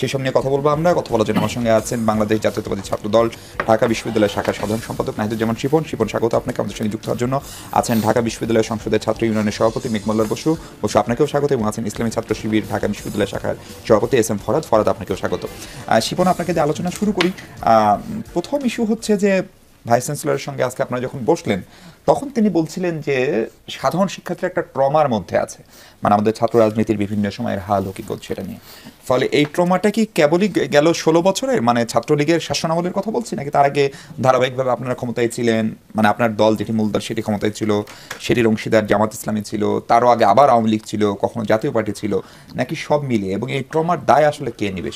সেসব নিয়ে কথা বলবো। আমরা কথা বলার জন্য আমার সঙ্গে আছেন বাংলাদেশ জাতীয়তাবাদী ছাত্র দল ঢাকা বিশ্ববিদ্যালয় শাখার সাধারণ সম্পাদক নাহিদুজ্জামান শিপন। স্বাগত আপনাকে আমাদের সঙ্গে যুক্ত হওয়ার জন্য। আছেন ঢাকা বিশ্ববিদ্যালয় সংসদের ছাত্র ইউনিয়নের সভাপতি মেঘমল্লার বসু। আপনাকেও স্বাগত। এবং আছেন ইসলামী ছাত্র শিবির ঢাকা বিশ্ববিদ্যালয় শাখার সভাপতি এস.এম. ফরাদ। আপনাকেও স্বাগত। শিপন, আপনাকে দিয়ে আলোচনা শুরু করি। প্রথম ইস্যু হচ্ছে যে ভাইস চ্যান্সেলরের সঙ্গে আজকে আপনারা যখন বসলেন তখন তিনি বলছিলেন যে সাধারণ শিক্ষার্থীরা একটা ট্রমার মধ্যে আছে, মানে আমাদের ছাত্র রাজনীতির বিভিন্ন সময়ের হাল হকিকত সেটা নিয়ে। ফলে এই ট্রমাটা কি কেবলই গেল 16 বছরের, মানে ছাত্রলীগের শাসনামলের কথা বলছি, নাকি তার আগে ধারাবাহিকভাবে আপনারা ক্ষমতায় ছিলেন, মানে আপনার দল যেটি মূল দল সেটি ক্ষমতায় ছিল, সেটির অংশীদার জামাত ইসলামী ছিল, তারও আগে আবার আওয়ামী লীগ ছিল, কখনো জাতীয় পার্টি ছিল, নাকি সব মিলিয়ে? এবং এই ট্রমার দায় আসলে কে নেবে?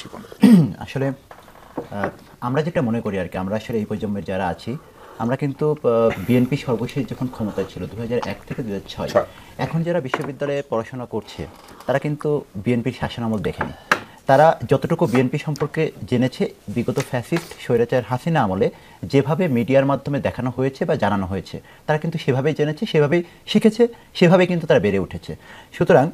আসলে আমরা যেটা মনে করি আর কি, আমরা আসলে এই প্রজন্মের যারা আছি আমরা কিন্তু বিএনপি সর্বশেষ যখন ক্ষমতায় ছিল 2001 থেকে 2006, এখন যারা বিশ্ববিদ্যালয়ে পড়াশোনা করছে তারা কিন্তু বিএনপির শাসনামল দেখেনি। তারা যতটুকু বিএনপি সম্পর্কে জেনেছে বিগত ফ্যাসিস্ট স্বৈরাচার হাসিনা আমলে যেভাবে মিডিয়ার মাধ্যমে দেখানো হয়েছে বা জানানো হয়েছে, তারা কিন্তু সেভাবেই জেনেছে, সেভাবেই শিখেছে, সেভাবেই কিন্তু তারা বেড়ে উঠেছে। সুতরাং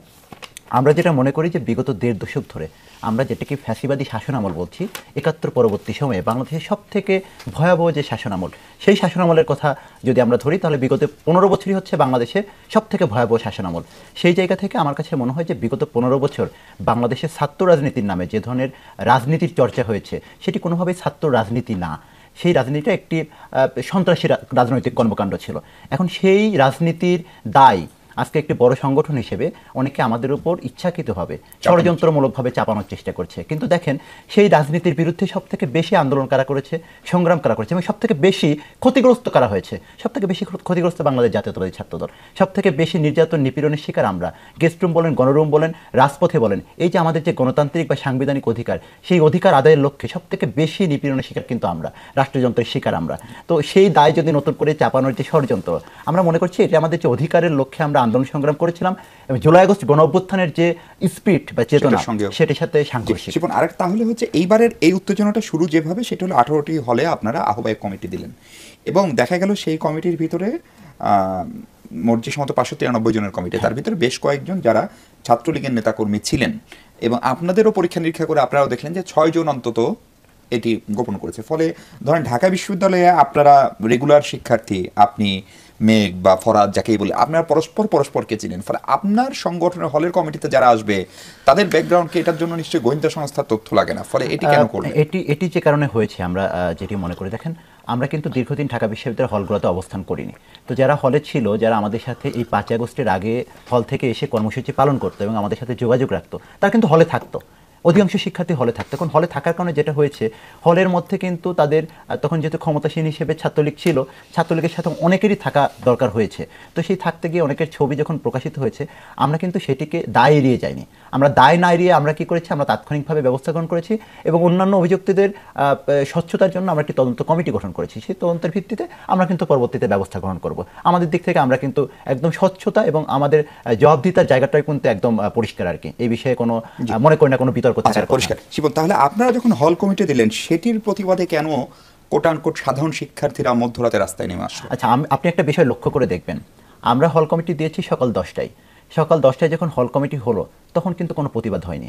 আমরা যেটা মনে করি যে বিগত 1.5 দশক ধরে আমরা যেটাকে ফ্যাসিবাদী শাসনামল বলছি, 71 পরবর্তী সময়ে বাংলাদেশের সবথেকে ভয়াবহ যে শাসনামল, সেই শাসনামলের কথা যদি আমরা ধরি তাহলে বিগত 15 বছরই হচ্ছে বাংলাদেশের সবথেকে ভয়াবহ শাসনামল। সেই জায়গা থেকে আমার কাছে মনে হয় যে বিগত 15 বছর বাংলাদেশের ছাত্র রাজনীতির নামে যে ধরনের রাজনীতির চর্চা হয়েছে সেটি কোনোভাবেই ছাত্র রাজনীতি না। সেই রাজনীতিটা একটি সন্ত্রাসী রাজনৈতিক কর্মকাণ্ড ছিল। এখন সেই রাজনীতির দায় আজকে একটি বড় সংগঠন হিসেবে অনেকে আমাদের উপর ইচ্ছাকৃতভাবে ষড়যন্ত্রমূলকভাবে চাপানোর চেষ্টা করছে। কিন্তু দেখেন, সেই রাজনীতির বিরুদ্ধে সবথেকে বেশি আন্দোলন কারা করেছে, সংগ্রাম কারা করেছে এবং সবথেকে বেশি ক্ষতিগ্রস্ত কারা হয়েছে? সবথেকে বেশি ক্ষতিগ্রস্ত বাংলাদেশ জাতীয়তাবাদী ছাত্রদল। সবথেকে বেশি নির্যাতন নিপীড়নের শিকার আমরা। গেস্ট রুম বলেন, গণরুম বলেন, রাজপথে বলেন, এই যে আমাদের যে গণতান্ত্রিক বা সাংবিধানিক অধিকার, সেই অধিকার আদায়ের লক্ষ্যে সবথেকে বেশি নিপীড়নের শিকার কিন্তু আমরা, রাষ্ট্রযন্ত্রের শিকার আমরা। তো সেই দায় যদি নতুন করে চাপানোর যে ষড়যন্ত্র, আমরা মনে করছি এটা আমাদের যে অধিকারের লক্ষ্যে আমরা আন্দোলন সংগ্রাম করেছিলাম এবং জুলাই আগস্ট গণ অভ্যুত্থানের যে স্পিরিট বা চেতনা, সেটির সাথে সাংঘর্ষিক। আরেক তাহলে হচ্ছে এইবারের এই উত্তেজনাটা শুরু যেভাবে, সেটা হলো 18টি হলে আপনারা আহ্বায়ক কমিটি দিলেন এবং দেখা গেল সেই কমিটির ভিতরে মোট যে সমস্ত 593 জনের কমিটি, তার ভিতরে বেশ কয়েকজন যারা ছাত্রলীগের নেতাকর্মী ছিলেন এবং আপনাদেরও পরীক্ষা নিরীক্ষা করে আপনারাও দেখলেন যে 6 জন অন্তত এটি গোপন করেছে। ফলে ধরেন ঢাকা বিশ্ববিদ্যালয়ে আপনারা রেগুলার শিক্ষার্থী, আপনি, মেঘ বা ফরাদ যাকেই বলে, আপনারা পরস্পরকে চিনেন। ফলে আপনার সংগঠনের হলের কমিটিতে যারা আসবে তাদের ব্যাকগ্রাউন্ডকে এটার জন্য নিশ্চয়ই গোয়েন্দা সংস্থার তথ্য লাগে না। ফলে এটি কেন করলেন? এটি যে কারণে হয়েছে আমরা যেটি মনে করি, দেখেন আমরা কিন্তু দীর্ঘদিন ঢাকা বিশ্ববিদ্যালয়ের হলগুলোতে অবস্থান করিনি। তো যারা হলে ছিল, যারা আমাদের সাথে এই 5 আগস্টের আগে হল থেকে এসে কর্মসূচি পালন করতো এবং আমাদের সাথে যোগাযোগ রাখতো, তারা কিন্তু হলে থাকতো। অধিকাংশ শিক্ষার্থী হলে থাকতো। এখন হলে থাকার কারণে যেটা হয়েছে, হলের মধ্যে কিন্তু তাদের তখন যেহেতু ক্ষমতাসীন হিসেবে ছাত্রলীগ ছিল, ছাত্রলীগের সাথে অনেকেরই থাকা দরকার হয়েছে। তো সেই থাকতে গিয়ে অনেকের ছবি যখন প্রকাশিত হয়েছে, আমরা কিন্তু সেটিকে দায় এড়িয়ে যাইনি। আমরা দায় না এড়িয়ে আমরা কী করেছি, আমরা তাৎক্ষণিকভাবে ব্যবস্থা গ্রহণ করেছি এবং অন্যান্য অভিযুক্তদের স্বচ্ছতার জন্য আমরা একটি তদন্ত কমিটি গঠন করেছি। সেই তদন্তের ভিত্তিতে আমরা কিন্তু পরবর্তীতে ব্যবস্থা গ্রহণ করব। আমাদের দিক থেকে আমরা কিন্তু একদম স্বচ্ছতা এবং আমাদের জবাবদিহিতার জায়গাটাই কিন্তু একদম পরিষ্কার আর কি। এই বিষয়ে কোনো মনে করি না কোনো বিতর্ক থাকার পরিষ্কার। শিবন, তাহলে আপনারা যখন হল কমিটি দিলেন সেটির প্রতিবাদে কেন কোটানকোট সাধারণ শিক্ষার্থীরা মধ্যরাতে রাস্তায় নেমে আসলো? আচ্ছা, আপনি একটা বিষয় লক্ষ্য করে দেখবেন, আমরা হল কমিটি দিয়েছি সকাল 10টায়। সকাল 10টায় যখন হল কমিটি হলো তখন কিন্তু কোনো প্রতিবাদ হয়নি,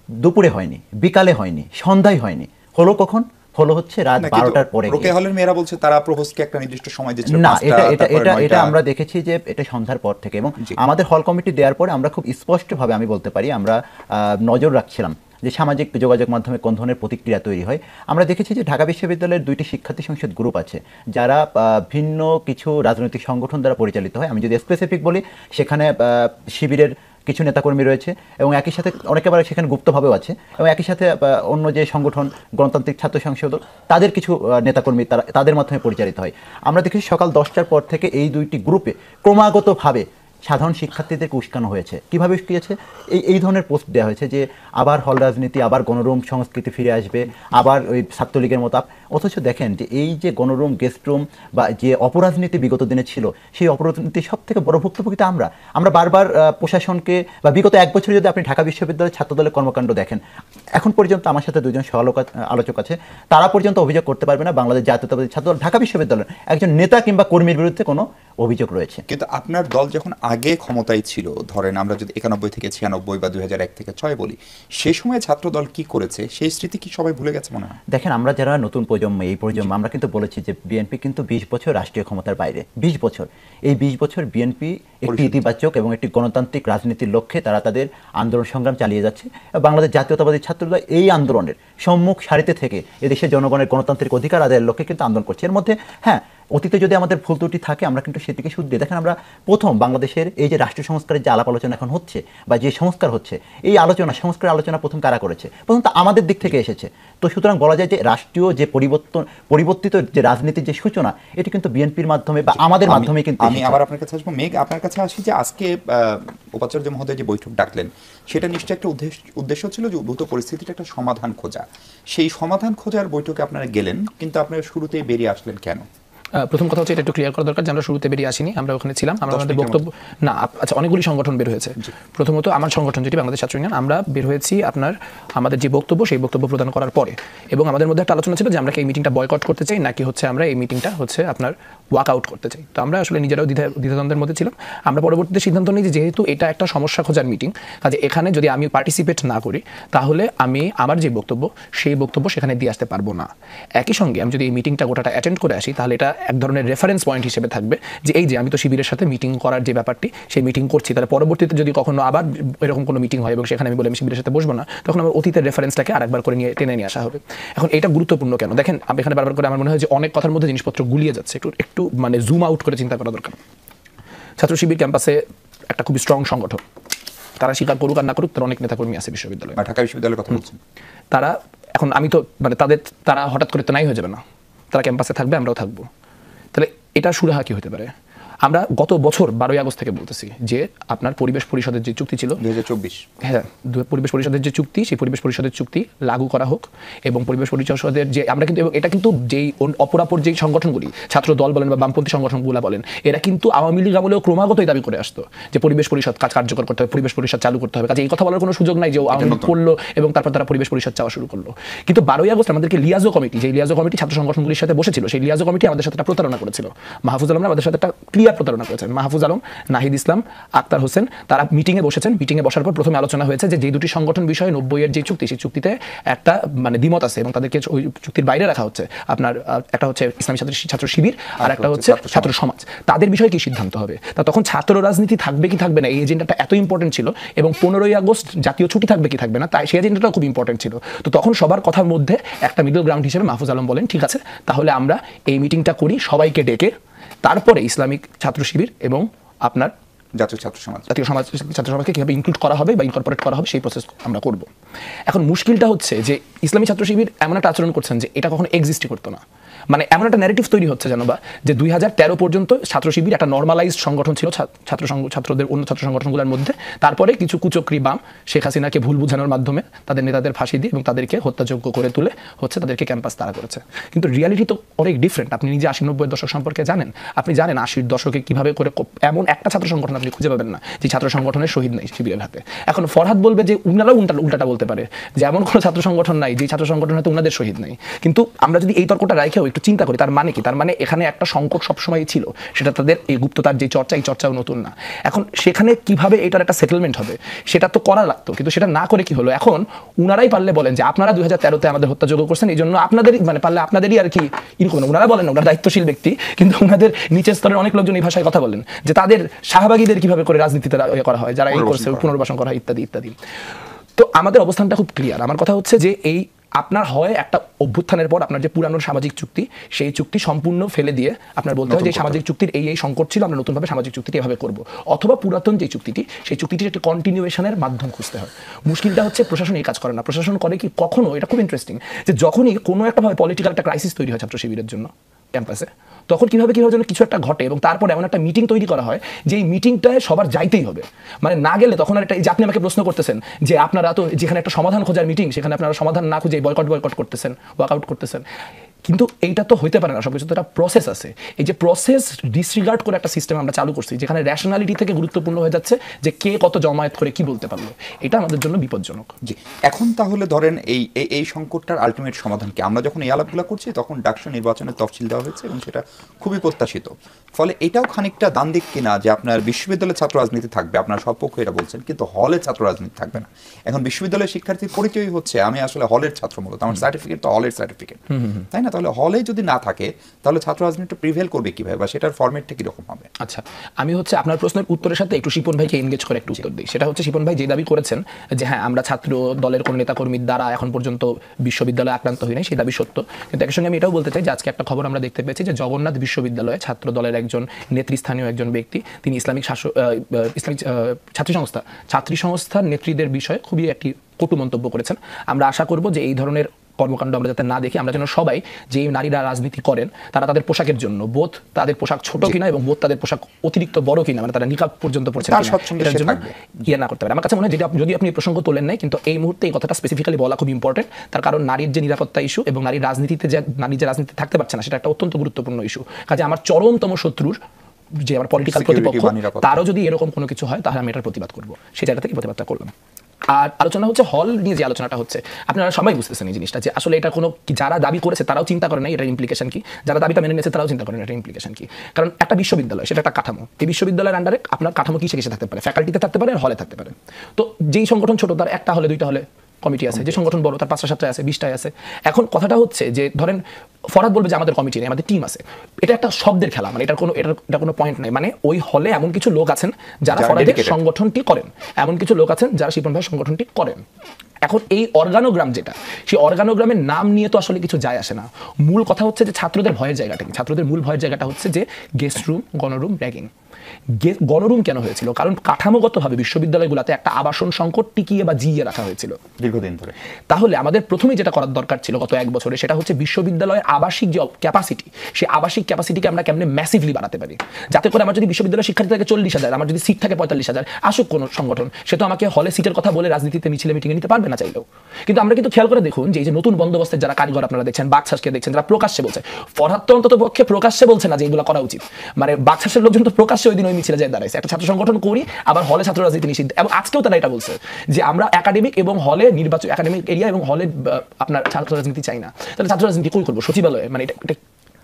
দুপুরে হয়নি, বিকালে হয়নি, সন্ধ্যায় হয়নি। হলো কখন? হলো হচ্ছে রাত 12টার পরে। হলের মেয়েরা বলছে তারা প্রভোস্টকে একটা নির্দিষ্ট সময় দিচ্ছে না, এটা আমরা দেখেছি যে এটা সন্ধ্যার পর থেকে। এবং আমাদের হল কমিটি দেওয়ার পরে আমরা খুব স্পষ্টভাবে আমি বলতে পারি আমরা নজর রাখছিলাম যে সামাজিক যোগাযোগ মাধ্যমে কোন ধরনের প্রতিক্রিয়া তৈরি হয়। আমরা দেখেছি যে ঢাকা বিশ্ববিদ্যালয়ের 2টি শিক্ষার্থী সংসদ গ্রুপ আছে যারা ভিন্ন কিছু রাজনৈতিক সংগঠন দ্বারা পরিচালিত হয়। আমি যদি স্পেসিফিক বলি, সেখানে শিবিরের কিছু নেতাকর্মী রয়েছে এবং একই সাথে অনেকে আবার সেখানে গুপ্তভাবেও আছে এবং একই সাথে অন্য যে সংগঠন গণতান্ত্রিক ছাত্র সংসদ, তাদের কিছু নেতাকর্মী তাদের মাধ্যমে পরিচালিত হয়। আমরা দেখেছি সকাল 10টার পর থেকে এই 2টি গ্রুপে ক্রমাগতভাবে সাধারণ শিক্ষার্থীদেরকে উস্কানো হয়েছে। কীভাবে উস্কিয়েছে? এই ধরনের পোস্ট দেওয়া হয়েছে যে আবার হল রাজনীতি, আবার গণরুম সংস্কৃতি ফিরে আসবে, আবার ওই ছাত্রলীগের মতো। অথচ দেখেন যে এই যে গণরুম, গেস্ট রুম বা যে অপরাজনীতি বিগত দিনে ছিল, সেই অপরাজনীতির সব থেকে বড় ভুক্তভোগী আমরা বারবার প্রশাসনকে, বা বিগত 1 বছরে যদি আপনি ঢাকা বিশ্ববিদ্যালয়ের ছাত্রদলের কর্মকাণ্ড দেখেন, এখন পর্যন্ত আমার সাথে 2জন আলোচক আছে, তারা পর্যন্ত অভিযোগ করতে পারবে না বাংলাদেশ জাতীয়তাবাদী ছাত্রদল ঢাকা বিশ্ববিদ্যালয়ের একজন নেতা কিংবা কর্মীর বিরুদ্ধে কোনো অভিযোগ রয়েছে। কিন্তু আপনার দল যখন আগে ক্ষমতায় ছিল, ধরেন আমরা যদি 91 থেকে 96 বা 2001 থেকে 6 বলি, সেই সময় ছাত্রদল কি করেছে সেই স্মৃতি কি সবাই ভুলে গেছে মনে হয়? দেখেন, আমরা যারা নতুন প্রজন্ম, এই প্রজন্ম, আমরা কিন্তু বলেছি যে বিএনপি কিন্তু 20 বছর রাষ্ট্রীয় ক্ষমতার বাইরে, 20 বছর। এই 20 বছর বিএনপি একটি ইতিবাচক এবং একটি গণতান্ত্রিক রাজনীতির লক্ষ্যে তারা তাদের আন্দোলন সংগ্রাম চালিয়ে যাচ্ছে। বাংলাদেশ জাতীয়তাবাদী ছাত্রদল এই আন্দোলনের সম্মুখ সারিতে থেকে এদেশের জনগণের গণতান্ত্রিক অধিকার আদায়ের লক্ষ্যে কিন্তু আন্দোলন করছে। এর মধ্যে হ্যাঁ, অতীতে যদি আমাদের ভুল ত্রুটি থাকে আমরা কিন্তু সেদিকে সুদ দিই। দেখেন, আমরা প্রথম বাংলাদেশের এই যে রাষ্ট্রীয় সংস্কারের যে আলাপ আলোচনা এখন হচ্ছে বা যে সংস্কার হচ্ছে, এই সংস্কারের আলোচনা প্রথম কারা করেছে? প্রথম তো আমাদের দিক থেকে এসেছে। তো সুতরাং বলা যায় যে রাষ্ট্রীয় যে পরিবর্তিত যে রাজনীতির যে সূচনা, এটি কিন্তু বিএনপির মাধ্যমে বা আমাদের মাধ্যমে কিন্তু। আমি আবার আপনার কাছে আসবো মেঘ, আপনার কাছে আসি যে আজকে উপাচার্য মহোদয় যে বৈঠক ডাকলেন, সেটা নিশ্চয়ই একটা উদ্দেশ্য ছিল যে উদ্ভূত পরিস্থিতির একটা সমাধান খোঁজা। সেই সমাধান খোঁজার বৈঠকে আপনারা গেলেন, কিন্তু আপনারা শুরুতেই বেরিয়ে আসলেন কেন? প্রথম কথা হচ্ছে এটা একটু ক্লিয়ার করা দরকার যে আমরা শুরুতে বেরিয়ে আসিনি, আমরা ওখানে ছিলাম। আমরা আমাদের বক্তব্য না, আচ্ছা, অনেকগুলি সংগঠন বের হয়েছে। প্রথমত আমার সংগঠন যেটি বাংলাদেশ ছাত্র ইউনিয়ন, আমরা বের হয়েছি আপনার আমাদের যে বক্তব্য সেই বক্তব্য প্রদান করার পরে, এবং আমাদের মধ্যে একটা আলোচনা ছিল যে আমরা কি এই মিটিংটা বয়কট করতে চাই নাকি হচ্ছে আমরা এই মিটিংটা হচ্ছে আপনার ওয়াক আউট করতে চাই। তো আমরা আসলে নিজেরাও দ্বিধাদ্বন্দ্বের মধ্যে ছিলাম। আমরা পরবর্তীতে সিদ্ধান্ত নিই যে যেহেতু এটা একটা সমস্যা খোঁজার মিটিং, কাজে এখানে যদি আমি পার্টিসিপেট না করি তাহলে আমি আমার যে বক্তব্য সেই বক্তব্য সেখানে দিয়ে আসতে পারবো না। একই সঙ্গে আমি যদি এই মিটিংটা গোটাটা অ্যাটেন্ড করে আসি তাহলে এটা এক ধরনের রেফারেন্স পয়েন্ট হিসেবে থাকবে যে এই যে আমি তো শিবিরের সাথে মিটিং করার যে ব্যাপারটি সেই মিটিং করছি, তাহলে পরবর্তীতে যদি কখনো আবার এরকম কোনো মিটিং হয় এবং সেখানে আমি বলে আমি শিবিরের সাথে বসবো না, তখন আমার অতীতের রেফারেন্সটাকে আরেকবার করে টেনে নিয়ে আসা হবে। এখন এটা গুরুত্বপূর্ণ কেন? দেখেন, আমি এখানে বারবার করে আমার মনে হয় যে অনেক কথার মধ্যে জিনিসপত্র গুলিয়ে যাচ্ছে, একটু মানে জুম আউট করে চিন্তা করা দরকার। ছাত্র শিবির ক্যাম্পাসে একটা খুবই স্ট্রং সংগঠন, তারা স্বীকার করুক আর না করুক, তার অনেক নেতাকর্মী আছে বিশ্ববিদ্যালয়ে, ঢাকা বিশ্ববিদ্যালয়ের কথা বলছেন। তারা এখন আমি তো মানে তারা হঠাৎ করে তো নাই হয়ে যাবে না, তারা ক্যাম্পাসে থাকবে, আমরাও থাকবো। তাহলে এটা সুরাহা কি হতে পারে? আমরা গত বছর 12ই আগস্ট থেকে বলতেছি যে আপনার পরিবেশ পরিষদের যে চুক্তি ছিল 2024, হ্যাঁ, পরিবেশ পরিষদের যে চুক্তি, সেই পরিবেশ পরিষদের চুক্তি লাগু করা হোক, এবং পরিবেশ পরিষদের যে আমরা কিন্তু, এবং এটা কিন্তু যেই অপরাপর যেই সংগঠনগুলি, ছাত্র দল বলেন বা বামপন্থী সংগঠনগুলো বলেন, এরা কিন্তু আওয়ামী লীগ আমলেও ক্রমাগতই দাবি করে আসতো যে পরিবেশ পরিষদ কার্যকর করতে হবে, পরিবেশ পরিষদ চালু করতে হবে। কাজে এই কথা বলার কোনো সুযোগ নাই যে আওয়ামী লীগ করলো এবং তারপর তারা পরিবেশ পরিষদ চাওয়া শুরু করলো। কিন্তু 12ই আগস্ট আমাদেরকে লিয়াজো কমিটি, যে লিয়াজো কমিটি ছাত্র সংগঠনগুলির সাথে বসেছিল, সেই লিয়াজো কমিটি আমাদের সাথে একটা প্রতারণা করেছিল। মাহফুজ আলম আমাদের সাথে একটা ক্লিয়ার প্রতারণা করেছেন। মাহফুজ আলম, নাহিদ ইসলাম, আক্তার হোসেন, তারা মিটিংয়ে বসেছেন। মিটিংয়ে বসার পর প্রথমে আলোচনা হয়েছে যে দুটি সংগঠন বিষয়ে 90-এর যে চুক্তি, সেই চুক্তিতে একটা মানে দ্বিমত আছে এবং তাদেরকে ওই চুক্তির বাইরে রাখা হচ্ছে। আপনার একটা হচ্ছে ইসলামী ছাত্র শিবির আর একটা হচ্ছে ছাত্র সমাজ, তাদের বিষয়ে কি সিদ্ধান্ত হবে। তখন ছাত্র রাজনীতি থাকবে কি থাকবে না, এই এজেন্ডাটা এত ইম্পর্টেন্ট ছিল, এবং 15ই আগস্ট জাতীয় ছুটি থাকবে কি থাকবে না, তাই সেই এজেন্ডাটাও খুব ইম্পর্টেন্ট ছিল। তো তখন সবার কথার মধ্যে একটা মিডল গ্রাউন্ড হিসেবে মাহফুজ আলম বলেন, ঠিক আছে, তাহলে আমরা এই মিটিংটা করি সবাইকে ডেকে, তারপরে ইসলামিক ছাত্র শিবির এবং আপনার জাতীয় ছাত্র সমাজকে কীভাবে ইনক্লুড করা হবে বা ইনকর্পোরেট করা হবে সেই প্রসেস আমরা করব। এখন মুশকিলটা হচ্ছে যে ইসলামী ছাত্র শিবির এমন একটা আচরণ করছেন যে এটা কখনো এক্সিস্টই করতো না। মানে এমন একটা ন্যারেটিভ তৈরি হচ্ছে যেন বা যে 2013 পর্যন্ত ছাত্র শিবির একটা নর্মালাইজড সংগঠন ছিল ছাত্রদের অন্য ছাত্র সংগঠনগুলোর মধ্যে। তারপরে কিছু কুচক্রী বাম শেখ হাসিনাকে ভুল বুঝানোর মাধ্যমে তাদের নেতাদের ফাঁসি দিয়ে এবং তাদেরকে হত্যাযোগ্য করে তুলে হচ্ছে তাদেরকে ক্যাম্পাস তাড়া করেছে। কিন্তু রিয়ালিটি তো অনেক ডিফারেন্ট। আপনি নিজে 80-90-এর দশক সম্পর্কে জানেন, আপনি জানেন 80-র দশকে কীভাবে করে এমন একটা ছাত্র সংগঠন আপনি খুঁজে পাবেন না যে ছাত্র সংগঠনের শহীদ নেই শিবিরের হাতে। এখন ফরহাদ বলবে যে উনারাও উল্টাটা বলতে পারে যে এমন কোনো ছাত্র সংগঠন নাই যে ছাত্র সংগঠন হয়তো উনাদের শহীদ নেই। কিন্তু আমরা যদি এই তর্কটা রাখেও একটু চিন্তা করি, তার মানে কি? তার মানে এখানে একটা সংকট সবসময় ছিল, সেটা তাদের এই গুপ্ততার যে চর্চা, এই চর্চাও নতুন না। এখন সেখানে কিভাবে এটার একটা সেটেলমেন্ট হবে সেটা তো করা লাগতো, কিন্তু সেটা না করে কি হলো, এখন উনারাই পারলে বলেন যে আপনারা 2013-তে আমাদের হত্যাযোগ্য করছেন, এই জন্য আপনাদেরই মানে পারলে আপনাদেরই আর কি ইনকম। উনারা বলেন, ওনারা দায়িত্বশীল ব্যক্তি, কিন্তু ওনাদের নিচের স্তরের অনেক লোকজন এই ভাষায় কথা বলেন যে তাদের শাহবাগীদের কিভাবে করে রাজনীতিতে করা হয়, যারা এই করছে পুনর্বাসন করা হয় ইত্যাদি ইত্যাদি। তো আমাদের অবস্থানটা খুব ক্লিয়ার। আমার কথা হচ্ছে যে এই আপনার হয় একটা অভ্যুত্থানের পর আপনার যে পুরানো সামাজিক চুক্তি, সেই চুক্তি সম্পূর্ণ ফেলে দিয়ে আপনার বলতে হয় যে সামাজিক চুক্তির এই সংকট ছিল, আমরা নতুনভাবে সামাজিক চুক্তিটি এভাবে করব, অথবা পুরাতন যে চুক্তিটি, সেই চুক্তিটির একটি কন্টিনিউয়েশনের মাধ্যম খুঁজতে হয়। মুশকিলটা হচ্ছে প্রশাসন এই কাজ করে না। প্রশাসন করে কি কখনো, এটা খুব ইন্টারেস্টিং, যে যখনই কোনো একটা ভাবে পলিটিক্যাল একটা ক্রাইসিস তৈরি হয় ছাত্র শিবিরের জন্য ক্যাম্পাসে, তখন কিভাবে যেন কিছু একটা ঘটে এবং তারপর এমন একটা মিটিং তৈরি করা হয় যে এই মিটিংটায় সবার যাইতেই হবে। মানে না গেলে তখন আর একটা, যে আপনি আমাকে প্রশ্ন করতেছেন যে আপনারা তো যেখানে একটা সমাধান খোঁজার মিটিং, সেখানে আপনারা সমাধান না খুঁজে বয়কট করতেছেন, ওয়ার্কআউট করতেছেন। কিন্তু এইটা তো হইতে পারে না, সবকিছু তো একটা প্রসেস আছে। এই যে প্রসেস ডিসরিগার্ড করে একটা সিস্টেম আমরা চালু করছি, যেখানে র্যাশনালিটি থেকে গুরুত্বপূর্ণ হয়ে যাচ্ছে যে কে কত জমায়েত করে কি বলতে পারলো, এটা আমাদের জন্য বিপজ্জনক। জি, এখন তাহলে ধরেন এই সংকটটার আলটিমেট সমাধান কি? আমরা যখন এই আলাপগুলো করছি তখন ডাকসু নির্বাচনের তফসিল দেওয়া হয়েছে এবং সেটা খুবই প্রত্যাশিত। ফলে এটাও খানিকটা দ্বান্দ্বিক কিনা যে আপনার বিশ্ববিদ্যালয়ের ছাত্র রাজনীতি থাকবে, আপনার সব পক্ষ এটা বলছেন, কিন্তু হলের ছাত্র রাজনীতি থাকবে না। এখন বিশ্ববিদ্যালয়ের শিক্ষার্থীর পরিচয় হচ্ছে আমি আসলে হলের ছাত্র, মূলত আমার সার্টিফিকেট তো হলের সার্টিফিকেট, তাই না? তাহলে হলে যদি না থাকে তাহলে ছাত্র রাজনীতিটা প্রিভেল করবে কিভাবে, বা সেটার ফরম্যাটটা কিরকম হবে? আচ্ছা, আমি হচ্ছে আপনার প্রশ্নের উত্তরের সাথে একটু শিপন ভাইকে এনগেজ করে একটু উত্তর দিই। সেটা হচ্ছে শিপন ভাই যে দাবি করেছেন যে হ্যাঁ আমরা ছাত্র দলের কোনো নেতাকর্মীর দ্বারা এখন পর্যন্ত বিশ্ববিদ্যালয়ে আক্রান্ত হই নাই, সেই দাবি সত্য। কিন্তু একই সঙ্গে আমি এটাও বলতে চাই যে আজকে একটা খবর আমরা দেখতে পেয়েছি যে জগন্নাথ বিশ্ববিদ্যালয়ে ছাত্র দলের একজন নেতৃস্থানীয় একজন ব্যক্তি, তিনি ইসলামিক ছাত্রী সংস্থার নেত্রীদের বিষয়ে খুবই একটি কটু মন্তব্য করেছেন। আমরা আশা করব যে এই ধরনের কর্মকাণ্ড আমরা যাতে না দেখি, আমরা যেন সবাই যে নারীরা রাজনীতি করেন তারা তাদের পোশাকের জন্য বোধ তাদের পোশাক ছোট কিনা এবং বোধ তাদের পোশাক অতিরিক্ত বড় কিনা, মানে তারা নিকাব পর্যন্ত পড়ছে এটার জন্য ইয়ে না করতে পারে। আমার কাছে মনে হয় যদি আপনি এই প্রসঙ্গ তোলেন নাই, কিন্তু এই মুহূর্তে এই কথাটা স্পেসিফিক্যালি বলা খুব ইম্পর্টেন্ট। তার কারণ নারীর যে নিরাপত্তা ইস্যু এবং নারীর রাজনীতিতে যে নারী যে রাজনীতিতে থাকতে পারছে না সেটা একটা অত্যন্ত গুরুত্বপূর্ণ ইস্যু। কাজে আমার চরমতম শত্রুর যে আমার পলিটিক্যাল প্রতিপক্ষ তারও যদি এরকম কোনো কিছু হয় তাহলে আমি এটার প্রতিবাদ করবো, সেই জায়গা থেকে প্রতিবাদটা করলাম। আর আলোচনা হচ্ছে হল নিয়ে, যে আলোচনাটা হচ্ছে আপনারা সবাই বুঝতেছেন এই জিনিসটা যে আসলে এটা কোনো যারা দাবি করেছে তারাও চিন্তা করে না এটার ইমপ্লিকেশন কি, যারা দাবিটা মেনে নিয়েছে তারাও চিন্তা করেন এটার ইমপ্লিকেশন কি। কারণ একটা বিশ্ববিদ্যালয় সেটা একটা কাঠামো, এই বিশ্ববিদ্যালয়ের আন্ডারে আপনার কাঠামো কিসে কিসে থাকতে পারে, ফ্যাকাল্টিতে থাকতে পারে আর হলে থাকতে পারে। তো যেই সংগঠন ছোট তার একটা হলে দুইটা হলে কমিটি আছে, যে সংগঠন বড় তার 5টা 7টা আছে, 20টায় আছে। এখন কথাটা হচ্ছে যে ধরেন ফরহাদ বলবে যে আমাদের কমিটি নেই, আমাদের টিম আছে, এটা একটা শব্দের খেলা, মানে এটা কোনো পয়েন্ট নাই। মানে ওই হলে এমন কিছু লোক আছেন যারা ফরহাদের সংগঠনটি করেন, এমন কিছু লোক আছেন যারা শিপন ভাইয়ের সংগঠনটি করেন। এখন এই অর্গানোগ্রাম যেটা, সেই অর্গানোগ্রামের নাম নিয়ে তো আসলে কিছু যায় আসে না। মূল কথা হচ্ছে যে ছাত্রদের ভয়ের জায়গাটা কি, ছাত্রদের মূল ভয়ের জায়গাটা হচ্ছে যে গেস্ট রুম, গণরুম, র্যাগিং। গণরুম কেন হয়েছিল? কারণ কাঠামোগতভাবে বিশ্ববিদ্যালয়গুলোতে একটা আবাসন সংকট টিকিয়ে বা জিইয়ে রাখা হয়েছিল দীর্ঘদিন ধরে। তাহলে আমাদের প্রথমেই যেটা করার দরকার ছিল গত 1 বছরে, সেটা হচ্ছে বিশ্ববিদ্যালয়ের আবাসিক যে ক্যাপাসিটি, সেই আবাসিক ক্যাপাসিটিকে আমরা কেমনে ম্যাসিভলি বাড়াতে পারি, যাতে করে আমার যদি বিশ্ববিদ্যালয়ের শিক্ষার্থী থাকে 40,000, আমার যদি সিট থাকে 45,000, আসুক কোনো সংগঠন, সে তো আমাকে হলে সিটের কথা বলে রাজনীতিতে মিছিলে মিটিংয়ে নিতে পারবে না চাইলেও। কিন্তু আমরা কিন্তু খেয়াল করে দেখুন যে এই যে নতুন বন্দোবস্তের যারা কারিগর আপনারা দেখছেন, বাকশাসকে দেখছেন, যারা প্রকাশ্যে বলছে, ফরহাদ তো অন্তত পক্ষে প্রকাশ্যে বলছে না যে এগুলো করা উচিত, মানে বাকশাসের লোকজন তো প্রকাশ্যে ওই দিন ওই মিছিলে যায় দাঁড়াইছে, একটা ছাত্র সংগঠন করি আবার হলে ছাত্র রাজনীতি নিষিদ্ধ। এবং আজকেও তারা এটা বলছে যে আমরা একাডেমিক এবং হলে নির্বাচন, একাডেমিক এরিয়া এবং হলে আপনার ছাত্র রাজনীতি চাই না। তাহলে ছাত্র রাজনীতি কই করবো? সচিবালয়ে? মানে এটা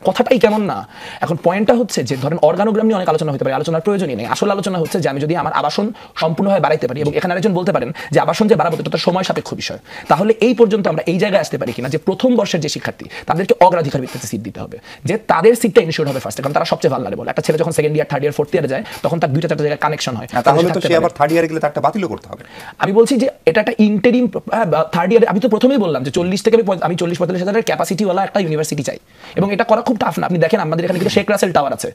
কথাটাই কেমন না? এখন পয়েন্টটা হচ্ছে যে ধরেন অর্গানোগ্রাম নিয়ে অনেক আলোচনা হতে পারে, আলোচনার প্রয়োজনই নেই। আসল আলোচনা হচ্ছে যে আমি যদি আমার আবাসন সম্পূর্ণভাবে বাড়াইতে পারি, এবং এখানে আরেকজন বলতে পারেন যে আবাসন যে বাড়াবো এটা তো সময় সাপেক্ষ বিষয়, তাহলে এই পর্যন্ত আমরা এই জায়গায় আসতে পারি কিনা যে প্রথম বর্ষের যে শিক্ষার্থী তাদেরকে অগ্রাধিকার ভিত্তিতে সিট দিতে হবে, যে তাদের সিটটা ইনশিওর হবে ফার্স্টে, কারণ তারা সবচেয়ে ভালনারেবল। একটা ছেলে যখন second year, third year, fourth ইয়ারে যায় তখন তার 2টা 4টা জায়গায় কানেকশন হয়, তাহলে তো সে আবার থার্ড ইয়ারে গেলে তারটা বাতিল করতে হবে। আমি বলছি যে এটা একটা ইন্টারিম থার্ড ইয়ারে, আমি তো প্রথমেই বললাম যে 40 থেকে আমি 40-45 হাজারের ক্যাপাসিটিওয়ালা একটা ইউনিভার্সিটি চাই, এবং এটা করা খুব টাফ না। আপনি দেখেন আমাদের এখানে কিন্তু শেখ রাসেল টাওয়ার আছে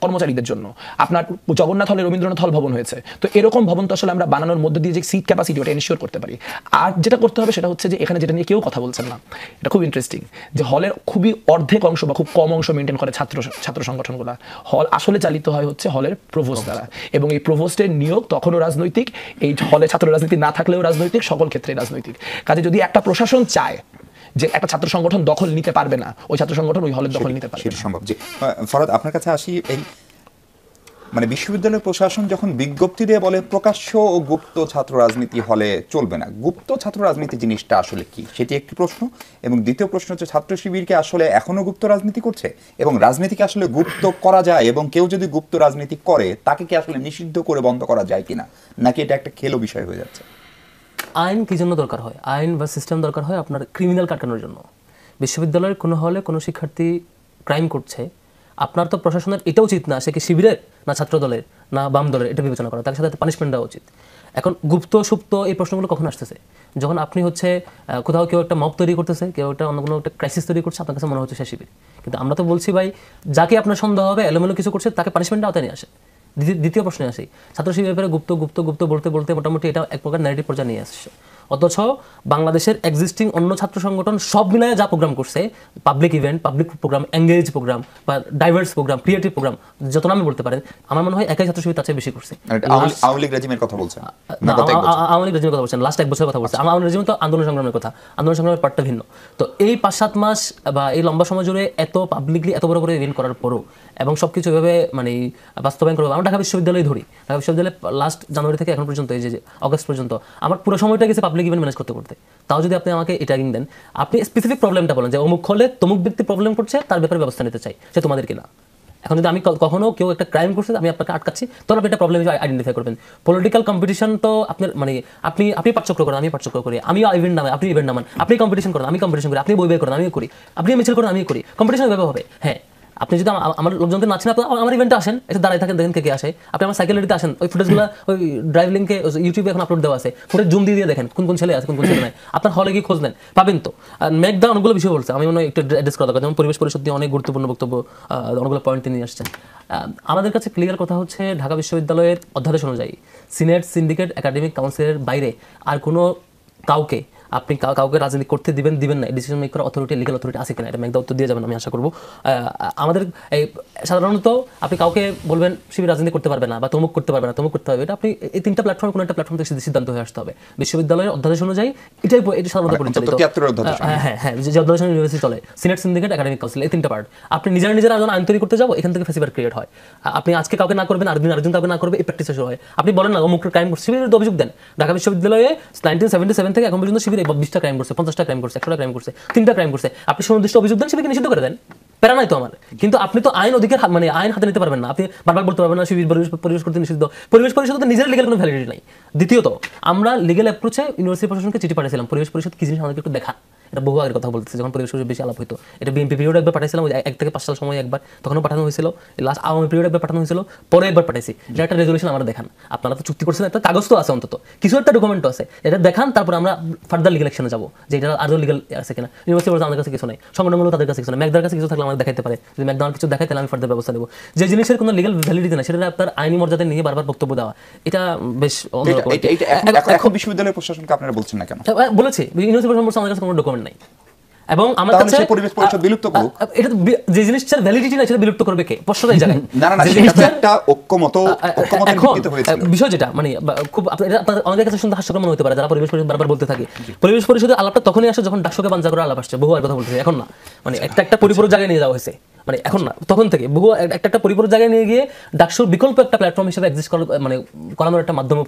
কর্মচারীদের জন্য, আপনার জগন্নাথ হলে রবীন্দ্রনাথ হল ভবন হয়েছে। তো এরকম ভবন তো আসলে আমরা বানানোর মধ্যে দিয়ে যে সিট ক্যাপাসিটি ওটা এনশিওর করতে পারি। আর যেটা করতে হবে সেটা হচ্ছে যে এখানে যেটা নিয়ে কেউ কথা বলছেন না, এটা খুব ইন্টারেস্টিং, যে হলের খুবই অর্ধেক অংশ বা খুব কম অংশ মেনটেন করে ছাত্র সংগঠনগুলো। হল আসলে চালিত হয় হচ্ছে হলের প্রভোস্ট দ্বারা, এবং এই প্রভোস্টের নিয়োগ তখনও রাজনৈতিক, এই হলে ছাত্র রাজনীতি না থাকলেও রাজনৈতিক, সকল ক্ষেত্রে রাজনৈতিক। কাজে যদি একটা প্রশাসন চায় যে একটা ছাত্র সংগঠন দখল নিতে পারবে না, ওই ছাত্র সংগঠন ওই হলের দখল নিতে পারবে না। সম্ভব। যে ফরহাদ আপনার কাছে আসি, এই মানে বিশ্ববিদ্যালয় প্রশাসন যখন বিজ্ঞপ্তি দিয়ে বলে প্রকাশ্য ও গুপ্ত ছাত্র রাজনীতি হলে চলবে না, গুপ্ত ছাত্র রাজনীতি জিনিসটা আসলে কি, সেটি একটি প্রশ্ন। এবং দ্বিতীয় প্রশ্ন হচ্ছে ছাত্র শিবিরকে আসলে এখনো গুপ্ত রাজনীতি করছে, এবং রাজনীতিকে আসলে গুপ্ত করা যায়, এবং কেউ যদি গুপ্ত রাজনীতি করে তাকে কি আসলে নিষিদ্ধ করে বন্ধ করা যায় কিনা, নাকি এটা একটা খেলো বিষয় হয়ে যাচ্ছে? আইন কি জন্য দরকার হয়? আইন বা সিস্টেম দরকার হয় আপনার ক্রিমিনাল কাটানোর জন্য। বিশ্ববিদ্যালয়ের কোনো হলে কোনো শিক্ষার্থী ক্রাইম করছে, আপনার তো প্রশাসনের এটা উচিত না সে কি শিবিরের না ছাত্র দলের না বাম দলের এটা বিবেচনা করা, তার সাথে পানিশমেন্ট দেওয়া উচিত। এখন গুপ্ত সুপ্ত এই প্রশ্নগুলো কখন আসতেছে? যখন আপনি হচ্ছে কোথাও কেউ একটা মব তৈরি করতেছে, কেউ একটা অন্য কোনো একটা ক্রাইসিস তৈরি করছে, আপনার কাছে মনে হচ্ছে সে শিবির। কিন্তু আমরা তো বলছি ভাই, যাকে আপনার সন্দেহ হবে এলোমেলো কিছু করছে তাকে পানিশমেন্ট আওতায় নিয়ে আসে। দ্বিতীয় প্রশ্নে আসি, ছাত্র শিবিরের ব্যাপারে গুপ্ত গুপ্ত গুপ্ত বলতে বলতে মোটামুটি এটা এক প্রকার ন্যারেটিভ পর্যায়ে নিয়ে আসছে। অথচ বাংলাদেশের এক্সিস্টিং অন্য ছাত্র সংগঠন সব মিলায় যা প্রোগ্রাম করছে, public event, public program, engage program বা ডাইভার্স প্রোগ্রাম, ক্রিয়েটিভ প্রোগ্রাম, যত নামে বলতে পারেন, আমার মনে হয় একাই ছাত্র শিবির তার চেয়ে বেশি করছে। আওয়ামী লীগ রেজিমের কথা বলছেন? আওয়ামী লীগ রেজিমের কথা বলছেন, লাস্ট 1 বছরের কথা বলছে। আওয়ামী রেজিম তো আন্দোলন সংগ্রামের কথা, আন্দোলন সংগ্রামের পার্টটা ভিন্ন। তো এই 5-7 মাস বা এই লম্বা সময় জুড়ে এত পাবলিকলি এত বড় করে ইভেন্ট করার পরও এবং সবকিছু এভাবে মানে বাস্তবায়ন করবো, আমরা ঢাকা বিশ্ববিদ্যালয় ধরি, ঢাকা বিশ্ববিদ্যালয়ে লাস্ট জানুয়ারি থেকে এখন পর্যন্ত এই যে আগস্ট পর্যন্ত আমার পুরো সময়টা গেছে পাবলিক ইভেন্ট ম্যানেজ করতে করতে। তাও যদি আপনি আমাকে এটা দেন, আপনি স্পেসিফিক প্রবলেমটা বলেন যে অমুক হলে তমুক ব্যক্তি প্রবলেম করছে, তার ব্যাপারে ব্যবস্থা নিতে চাই, সে তোমাদের কিনা। এখন যদি আমি কখনো কেউ একটা ক্রাইম করছে আমি আপনাকে আটকাচ্ছি, তখন আপনি একটা প্রবলেম আইডেন্টিফাই করবেন। পলিটিক্যাল কম্পিটিশন তো আপনার মানে আপনি পাঠচক্র করেন, আমি পাঠচক্র করি, আমি ইভেন্ট নামান, আপনি ইভেন্ট নামান, আপনি কম্পিটিশন করেন, আমি কম্পিটিশন করি, আপনি বই বের করেন, আমি করি, আপনি মিছিল করেন, আমি করি, কম্পিটিশন এভাবে হবে। হ্যাঁ, আপনি যদি আমার লোকজনকে নাচেন, আপনি আমার ইভেন্টে আসেন, এটা দাঁড়ায় থাকেন, দেখেন কে আসে, আপনি আমার সাইকেলেরিতে আসেন, ওই ফুটেজগুলো ওই ড্রাইভ লিঙ্কে ইউটিউবে এখন আপলোড দেওয়া আছে, ফুটেজ জুম দিয়ে দেখেন কোন কোন ছেলে আছে, কোন কোন ছেলে নাই, আপনার হলে গিয়ে খোঁজ নেন, পাবেন। তো মেঘদা অনেকগুলো বিষয় বলছে, আমি মনে হয় একটু অ্যাড্রেস করা দরকার, যেমন পরিবেশ পরিষদ দিয়ে অনেক গুরুত্বপূর্ণ বক্তব্য, অনেকগুলো পয়েন্ট তিনি আসছেন। আমাদের কাছে ক্লিয়ার কথা হচ্ছে, ঢাকা বিশ্ববিদ্যালয়ের অধ্যাদেশ অনুযায়ী সিনেট, সিন্ডিকেট, একাডেমিক কাউন্সিলের বাইরে আর কোনো কাউকে আপনি কাউকে রাজনীতি করতে দিবেন না, ডিসিশন মেক করার অথরিটি, লিগাল অথরিটি আছে কিনা, এটা মেঘদা উত্তর দিয়ে যাবেন আমি আশা করবো। আমাদের এই সাধারণত আপনি কাউকে বলবেন শিবির রাজনীতি করতে পারবে না, বা তমুক করতে পারবে না, তমুক করতে হবে, এটা আপনি এই তিনটা প্ল্যাটফর্ম কোনো একটা প্ল্যাটফর্ম থেকে সিদ্ধান্ত হয়ে আসতে হবে। বিশ্ববিদ্যালয়ের অধ্যাদেশ অনুযায়ী এটা সাধারণত পরিচালিত। হ্যাঁ, যে অধ্যাদেশ ইউনিভার্সিটি চলে, সিনেট, সিন্ডিকেট, একাডেমিক কাউন্সিল, এই তিনটা পার্ট। আপনি নিজের আইন তৈরি করতে যাবো, এখান থেকে ফেসিভার ক্রিয়েট হয়। আপনি আজকে কাউকে না করবেন, আরেকদিন কাউকে না করবে, এই প্র্যাকটিস শুরু হয়। আপনি বলেন না অমুক ক্রাইম করছে, শিবিরের অভিযোগ দেন। ঢাকা বিশ্ববিদ্যালয়ে 1977 থেকে এখন পর্যন্ত শিবির 20টা ক্রাইম করছে, 50টা ক্রাইম করছে, 100টা ক্রাইম করছে, 3টা ক্রাইম করছে। আপনি সুনির্দিষ্ট অভিযোগ দেন, শিবিরকে নিষিদ্ধ করে দেন, প্যারা নাই তো আমার। কিন্তু আপনি তো আইন অধিকার মানে আইন হাতে নিতে পারবেন না, আপনি বারবার বলতে পারবেন না শিবির পরিবেশ করতে নিষিদ্ধ। পরিবেশ পরিষদ নিজের লিগ্যাল কোনো ভ্যালিডিটি নাই। দ্বিতীয়ত, আমরা লিগ্যাল অ্যাপ্রোচে ইউনিভার্সিটি প্রশাসনকে চিঠি পাঠিয়েছিলাম, পরিবেশ পরিষদ কি জিনিস আমাদেরকে একটু দেখা। এটা বহু আগের কথা বলতেছে, যখন পরিবেশ পরিষদ বেশি আলাপ হইতো। এটা বিএনপি পিরিয়ড একবার পাঠাইছিলাম, 1 থেকে 5 সাল সময় একবার, তখনও পাঠানো হয়েছিল। লাস্ট আওয়ামী পিরিয়ড একবার পাঠানো হয়েছিল, পরে একবার পাঠাইছি। এটা একটা রেজলিউশন আমরা দেখান, আপনারা তো চুক্তি করছেন, একটা কাগজ তো আছে, অন্তত কিছু একটা ডকুমেন্ট আছে, এটা দেখান, তারপর আমরা ফার্দার লিগ্যাল অ্যাকশনে যাবো, যে এটা আরও লিগ্যাল আছে কিনা। ইউনিভার্সিটি আমাদের কাছে কিছু নাই, সংগঠনগুলো তাদের কাছে কিছু নাই, মেঘদার কাছে কিছু থাকলে আমাদের দেখাইতে পারে। যদি মেঘদা কিছু দেখায়, তাহলে আমি ফার্দার ব্যবস্থা নেব। যে জিনিসের কোনো লিগ্যাল ভ্যালিডিটি না, সেটা আপনার আইনি মর্যাদা নিয়ে বারবার বক্তব্য দেওয়া, এটা বেশ এখন বিশ্ববিদ্যালয় প্রশাসনকে আপনারা বলছেন না কেন? বলেছি, ইউনিভার্সিটি প্রশাসন আমাদের কাছে কোনো ডকুমেন্ট নাই, এবং আমার কাছে পরিবেশ পরিষদ বিলুপ্ত করুক। এটা যে জিনিসটার ভ্যালিডিটি না, সেটা বিলুপ্ত করবে কে? প্রশ্নটা এই জায়গায়। না, সেটা একটা ঐক্যমতের ভিত্তিতে হয়েছিল। বিষয় যেটা মানে খুব আপনাদের অনেকের কাছে শুনতে হাস্যকর মনে হতে পারে, যারা পরিবেশ পরিষদ বারবার বলতে থাকে। পরিবেশ পরিষদের আলাপটা তখনই আসে যখন ডাকসুকে বানচা করে আলাপ আসছে, বহু আর কথা বলতেছে, এখন না। মানে একটা পরিপূরক জায়গায় নিয়ে যাওয়া হয়েছে, মানে এখন না, তখন থেকে বহু একটা পরিপূরক জায়গায় নিয়ে গিয়ে ডাকসুর বিকল্প একটা প্ল্যাটফর্ম হিসেবে এক্সিস্ট করানোর একটা মাধ্যম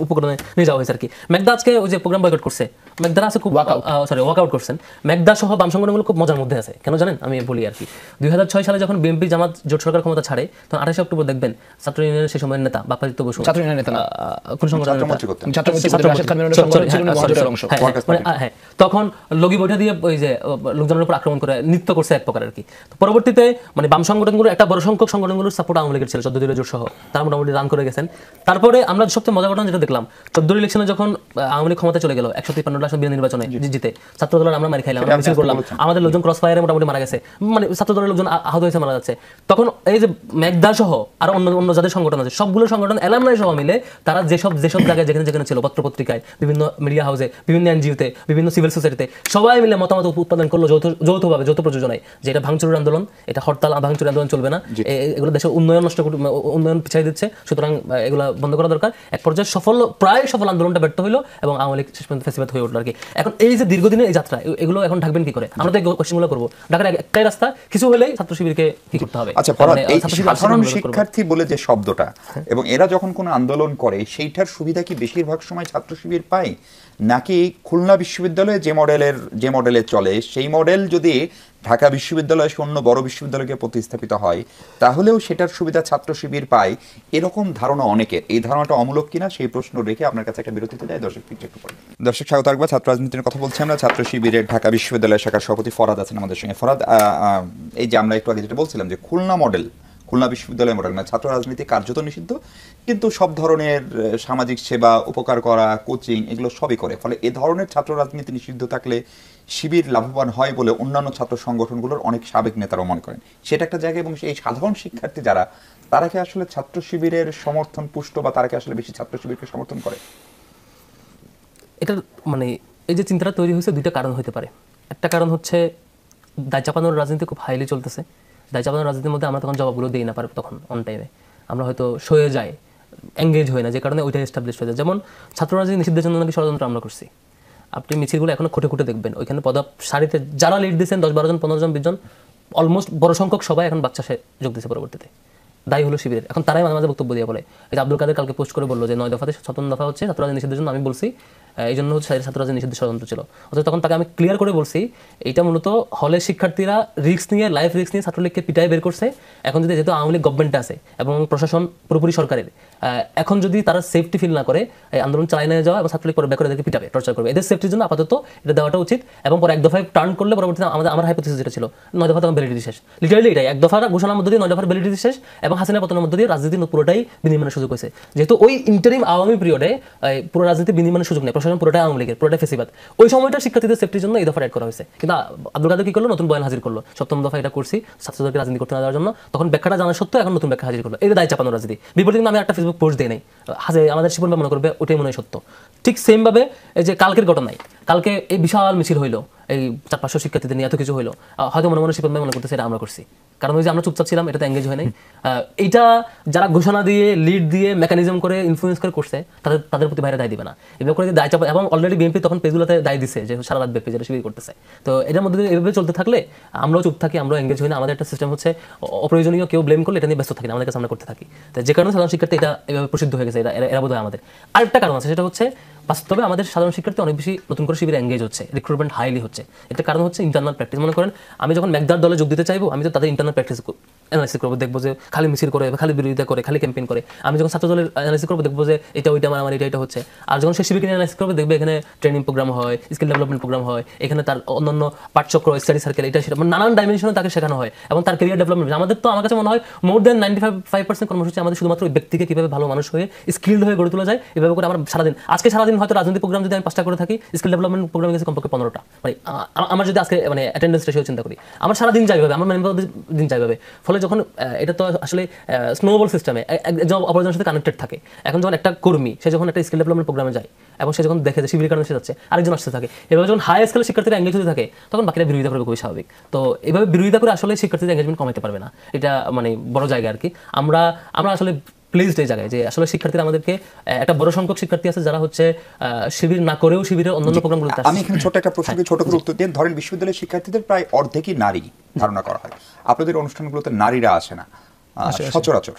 উপকরণে নিয়ে যাওয়া হয়েছে আর কি। মেঘদা আজকে ওই যে প্রোগ্রাম বয়কট করছে, মেঘদারা আছে খুব ওয়ার্কআউট করছেন। মেঘদা সহ বাম সংগঠনগুলো খুব মজার মধ্যে আছে, কেন জানেন? আমি বলি আর কি। 2006 সালে যখন বিএনপি জামাত জোট সরকার ক্ষমতা ছাড়ে, তখন 28 অক্টোবর দেখবেন ছাত্র ইউনিয়নের সেই সময়ের নেতা বাপ্পাদিত্য বসু, ছাত্র ইউনিয়নের নেতা না, কোন সংগঠনের নেতা, তখন লগি বৈঠা দিয়ে ওই যে লোকজনের উপর আক্রমণ করে নৃত্য করছে এক প্রকার আর কি। পরবর্তীতে মানে বাম সংগঠনগুলো একটা বড় সংখ্যক সংগঠনগুলোর সাপোর্ট আওয়ামী লীগের ছিল, 14 দলীয় জোট সহ, তারা মোটামুটি রান করে গেছেন। তারপরে আমরা সবচেয়ে মজার ঘটনা যেটা দেখলাম, 14 ইলেকশনে যখন আওয়ামী লীগ ক্ষমতা চলে গেল, 153 আসন বিনা নির্বাচনে জিতে, ছাত্র দলের আমরা মারি খাইলাম, আমরা মিছিল করলাম, আমাদের লোকজন ক্রস ফায়ারে মোটামুটি মারা গেছে, মানে ছাত্র দলের লোকজন আহত হয়েছে, মারা যাচ্ছে। তখন এই যে মেঘদা সহ আর অন্য যাদের সংগঠন আছে, সবগুলো সংগঠন অ্যালামনাই সহ মিলে তারা যেসব জায়গায় যেখানে ছিল, পত্রপত্রিকায়, বিভিন্ন মিডিয়া হাউসে, বিভিন্ন এনজিওতে, বিভিন্ন সিভিল সোসাইটিতে, সবাই মিলে মতামত উৎপাদন করলো যৌথভাবে, যৌথ প্রযোজনায়, যে এটা ভাঙচুরের আন্দোলন, এটা হরতাল ভাঙচুরের আন্দোলন চলবে না, এগুলো দেশের উন্নয়ন পিছিয়ে দিচ্ছে, সুতরাং এগুলো বন্ধ করা দরকার। এক পর্যায়ে প্রায় সফল আন্দোলনটা ব্যর্থ হলো এবং আওয়ামী লীগ শেষ পর্যন্ত ফেসিবাদ হয়ে উঠলো আর কি। এখন এই যে দীর্ঘদিনের এই যাত্রা, এগুলো এখন ঢাকবেন কি করে? আমরা তো এই কোশ্চেনগুলো করবো। ঢাকার একটাই রাস্তা, কিছু হলেই ছাত্র শিবিরকে কি করতে হবে। আচ্ছা, এই সাধারণ শিক্ষার্থী বলে যে শব্দটা, এবং এরা যখন কোনো আন্দোলন করে, সেইটার সুবিধা কি বেশিরভাগ সময় ছাত্র শিবির পায়, নাকি খুলনা বিশ্ববিদ্যালয়ে যে মডেলে চলে, সেই মডেল যদি ঢাকা বিশ্ববিদ্যালয় অন্য বড় বিশ্ববিদ্যালয়কে প্রতিস্থাপিত হয়, তাহলেও সেটার সুবিধা ছাত্র শিবির পায়, এরকম ধারণা অনেকের। এই ধারণাটা অমূলক কিনা সেই প্রশ্ন রেখে আপনার কাছে একটা বিরতিতে যায়। দর্শক স্বাগত থাকবে, ছাত্র রাজনীতির কথা বলছি আমরা। ছাত্র শিবিরের ঢাকা বিশ্ববিদ্যালয় শাখার সভাপতি ফরাদ আছেন আমাদের সঙ্গে। ফরাদ, এই যে আমরা একটু আগে যেটা বলছিলাম যে খুলনা বিশ্ববিদ্যালয় মডেল, মানে ছাত্র রাজনীতি কার্যত নিষিদ্ধ, কিন্তু সব ধরনের সামাজিক সেবা, উপকার করা, কোচিং, এগুলো সবই করে। ফলে এ ধরনের ছাত্র রাজনীতি নিষিদ্ধ থাকলে শিবির লাভবান হয় বলে অন্যান্য ছাত্র সংগঠনগুলোর অনেক সাবেক নেতারাও মনে করেন। সেটা একটা জায়গা। এবং এই সাধারণ শিক্ষার্থী যারা, তারা কি আসলে ছাত্র শিবিরের সমর্থন পুষ্ট, বা তারা কি আসলে বেশি ছাত্র শিবিরকে সমর্থন করে? এটা মানে এই যে চিন্তাটা তৈরি হয়েছে, দুইটা কারণ হতে পারে। একটা কারণ হচ্ছে দায় চাপানোর রাজনীতি খুব হাইলি চলতেছে। দায় চাপানোর রাজনীতির মধ্যে আমরা তখন জবাবগুলো দিই না পারি, তখন অন টাইমে আমরা হয়তো সয়ে যাই, এঙ্গেজ হই না, যে কারণে ওইটা এস্টাবলিশ হয়ে যায়। যেমন ছাত্র রাজনীতি নিষিদ্ধের জন্য নাকি ষড়যন্ত্র আমরা করছি। আপনি মিছিলগুলো এখনো খুঁটে দেখবেন, ওইখানে সারিতে যারা লিড দিচ্ছেন, 10-12 জন, 15 জন, 20 জন, অলমোস্ট বড় সংখ্যক সবাই এখন বাচ্চা যোগ দিচ্ছে পরবর্তীতে। দায়ী হলো শিবিরের। এখন তারাই মাঝে মাঝে বক্তব্য দিয়ে বলে, এই যে আব্দুল কাদের কালকে পোস্ট করে বললো যে 9 দফাতে 7 দফা হচ্ছে ছাত্র রাজনীতি নিষিদ্ধের জন্য। আমি বলছি এই জন্য হচ্ছে ছাত্ররাজনীতি নিষিদ্ধ ষড়যন্ত্র ছিল। অথচ তখন তাকে আমি ক্লিয়ার করে বলছি এটা মূলত হলের শিক্ষার্থীরা রিস্ক নিয়ে লাইফ রিস্ক নিয়ে ছাত্রলীগকে পিটায় বের করছে। এখন যদি যেহেতু আওয়ামী লীগ গভর্নমেন্টে আছে এবং প্রশাসন পুরোপুরি সরকারের, এখন যদি তারা সেফটি ফিল না করে আন্দোলন চালিয়ে নিয়ে যাওয়া এবং ছাত্রলীগ পরে বেকার এদেরকে পিটাবে, টর্চার করবে, এদের সেফটির জন্য আপাতত এটা দেওয়াটা উচিত। এবং পরে এক দফায় টার্ন করলে পরবর্তীতে আমার হাইপোথিসিস যেটা ছিল 9 দফা তখন ভ্যালিডিটি শেষ, লিটারালি এটাই এক দফার ঘোষণার মধ্যে দিয়ে 9 দফার ভ্যালিডিটি শেষ এবং হাসিনা পতনের মধ্যে দিয়ে রাজনীতি পুরোটাই বিনিময়ের সুযোগ হয়েছে। যেহেতু ওই ইন্টারিম আওয়ামী পিরিয়ডে পুরো রাজনীতি বিনিময়ের সুযোগ নেই, প্রশাসন পুরোটাই আওয়ামী লীগের, পুরোটাই ফেসিবাদ। ওই সময়টা শিক্ষার্থীদের সেফটির জন্য এই দফা অ্যাড করা হয়েছে। কিন্তু আব্দুল কাদের কি করলো, নতুন বয়ান হাজির করলো, 7ম দফা এটা করছি ছাত্রদেরকে রাজনীতি করতে না দেওয়ার জন্য। তখন ব্যাখ্যাটা জানা সত্ত্বেও এখন নতুন ব্যাখ্যা হাজির করলো, এটা দায় চাপানো রাজনীতি। বিপরীতে আমি একটা ফেসবুক পোস্ট দিই নাই, আমাদের শিপন মনে করবে ওটাই মনে হয় সত্য। ঠিক সেম ভাবে এই যে কালকের ঘটনায়, কালকে এই বিশাল মিছিল হইলো, এই 400-500 শিক্ষার্থীদের নিয়ে এত কিছু হইলো, হয়তো মনে মনে শিপন ভাই মনে করতেছে এটা আমরা করছি, কারণ ওই যে আমরা চুপচাপ ছিলাম, এটাতে এঙ্গেজ হয় নাই। এইটা যারা ঘোষণা দিয়ে লিড দিয়ে মেকানিজম করে ইনফ্লুয়েন্স করে করছে তাদের প্রতি বাইরে দায় দিবে না, এভাবে করে দায় চাপা। এবং অলরেডি বিএনপি তখন পেজগুলোতে দায় দিছে যে সারা রাত ব্যাপী যেটা শিবির করতেছে। তো এটার মধ্যে এভাবে চলতে থাকলে আমরাও চুপ থাকি, আমরাও এঙ্গেজ হই না। আমাদের একটা সিস্টেম হচ্ছে অপ্রয়োজনীয় কেউ ব্লেম করলে এটা নিয়ে ব্যস্ত থাকি না, আমাদের কাছে আমরা করতে থাকি। তো যে কারণে সাধারণ শিক্ষার্থী এটা এভাবে প্রসিদ্ধ হয়ে গেছে, এরা বোধ হয় আমাদের। আরেকটা কারণ আছে, সেটা হচ্ছে বাস্তবে আমাদের সাধারণ শিক্ষার্থী অনেক বেশি নতুন করে শিবিরে এঙ্গেজ হচ্ছে, রিক্রুটমেন্ট হাইলি হচ্ছে। এটা কারণ হচ্ছে ইন্টারনাল প্র্যাকটিস। মনে করেন আমি যখন ম্যাকদার দলে যোগ দিতে চাইবো, আমি তো তাদের ইন্টারনাল প্র্যাকটিস অ্যানালাইসিস করবো, দেখবো যে খালি মিছিল করে, খালি বিরোধিতা করে, খালি ক্যাম্পেইন করে। আমি যখন ছাত্র দলের অ্যানালাইসিস করবো, দেখবো যে এটা ওইটা আমার এটা হচ্ছে। আর যখন সে শিবিরকে অ্যানালাইসিস করবো, দেখবে এখানে ট্রেনিং প্রোগ্রাম হয়, স্কিল ডেভেলপমেন্ট প্রোগ্রাম হয়, এখানে তার অন্যান্য পাঠচক্র, স্টাডি সার্কেল, এটা সেটা নানান ডাইমেনশনে তাকে শেখানো হয় এবং তার ক্যারিয়ার ডেভেলপমেন্ট। আমাদের তো আমার কাছে মনে হয় মোর দেন 95% কর্মসূচি আমাদের শুধুমাত্র ওই ব্যক্তিকে কীভাবে ভালো মানুষ হয়ে স্কিলড হয়ে গড়ে তোলা যায়, এভাবে করে আমরা সারাদিন হয়তো রাজনৈতিক প্রোগ্রাম যদি আমি 5টা করে থাকি, স্কিল ডেভেলপমেন্ট প্রোগ্রামে গেছে কমপক্ষে 15টা। মানে আমার যদি আজকে মানে অ্যাটেন্ডেন্স রেশিও চিন্তা করি, আমার সারাদিন যাইবে, আমার মেম্বার দিন যাইবে। ফলে যখন এটা তো আসলে স্নোবল সিস্টেমে একজন অপরজনের সাথে কানেক্টেড থাকে। এখন যখন একটা কর্মী সে যখন একটা স্কিল ডেভেলপমেন্ট প্রোগ্রামে যায় এবং সে যখন দেখে যে শিবিরের কারণে সে যাচ্ছে, আরেকজন আসতে থাকে, এভাবে যখন হাই স্কেলের শিক্ষার্থীরা এঙ্গেজ হতে থাকে, তখন বাকিরা বিরোধিতা করে খুবই স্বাভাবিক। তো এভাবে বিরোধিতা করে আসলে শিক্ষার্থীদের এঙ্গেজমেন্ট কমাতে পারবে না, এটা মানে বড় জায়গা আর কি। আমরা আসলে প্লেসড এই জায়গায় যে আসলে শিক্ষার্থীরা আমাদেরকে একটা বড় সংখ্যক শিক্ষার্থী আছে যারা হচ্ছে শিবির না করেও শিবিরের অন্যান্য প্রোগ্রামগুলোতে আসছে। আমি এখানে ছোট একটা প্রশ্নকে ছোট করে উত্তর দিন। ধরেন বিশ্ববিদ্যালয়ের শিক্ষার্থীদের প্রায় অর্ধেকই নারী ধারণা করা হয়, আপনাদের অনুষ্ঠানগুলোতে নারীরা আসে না সচরাচর,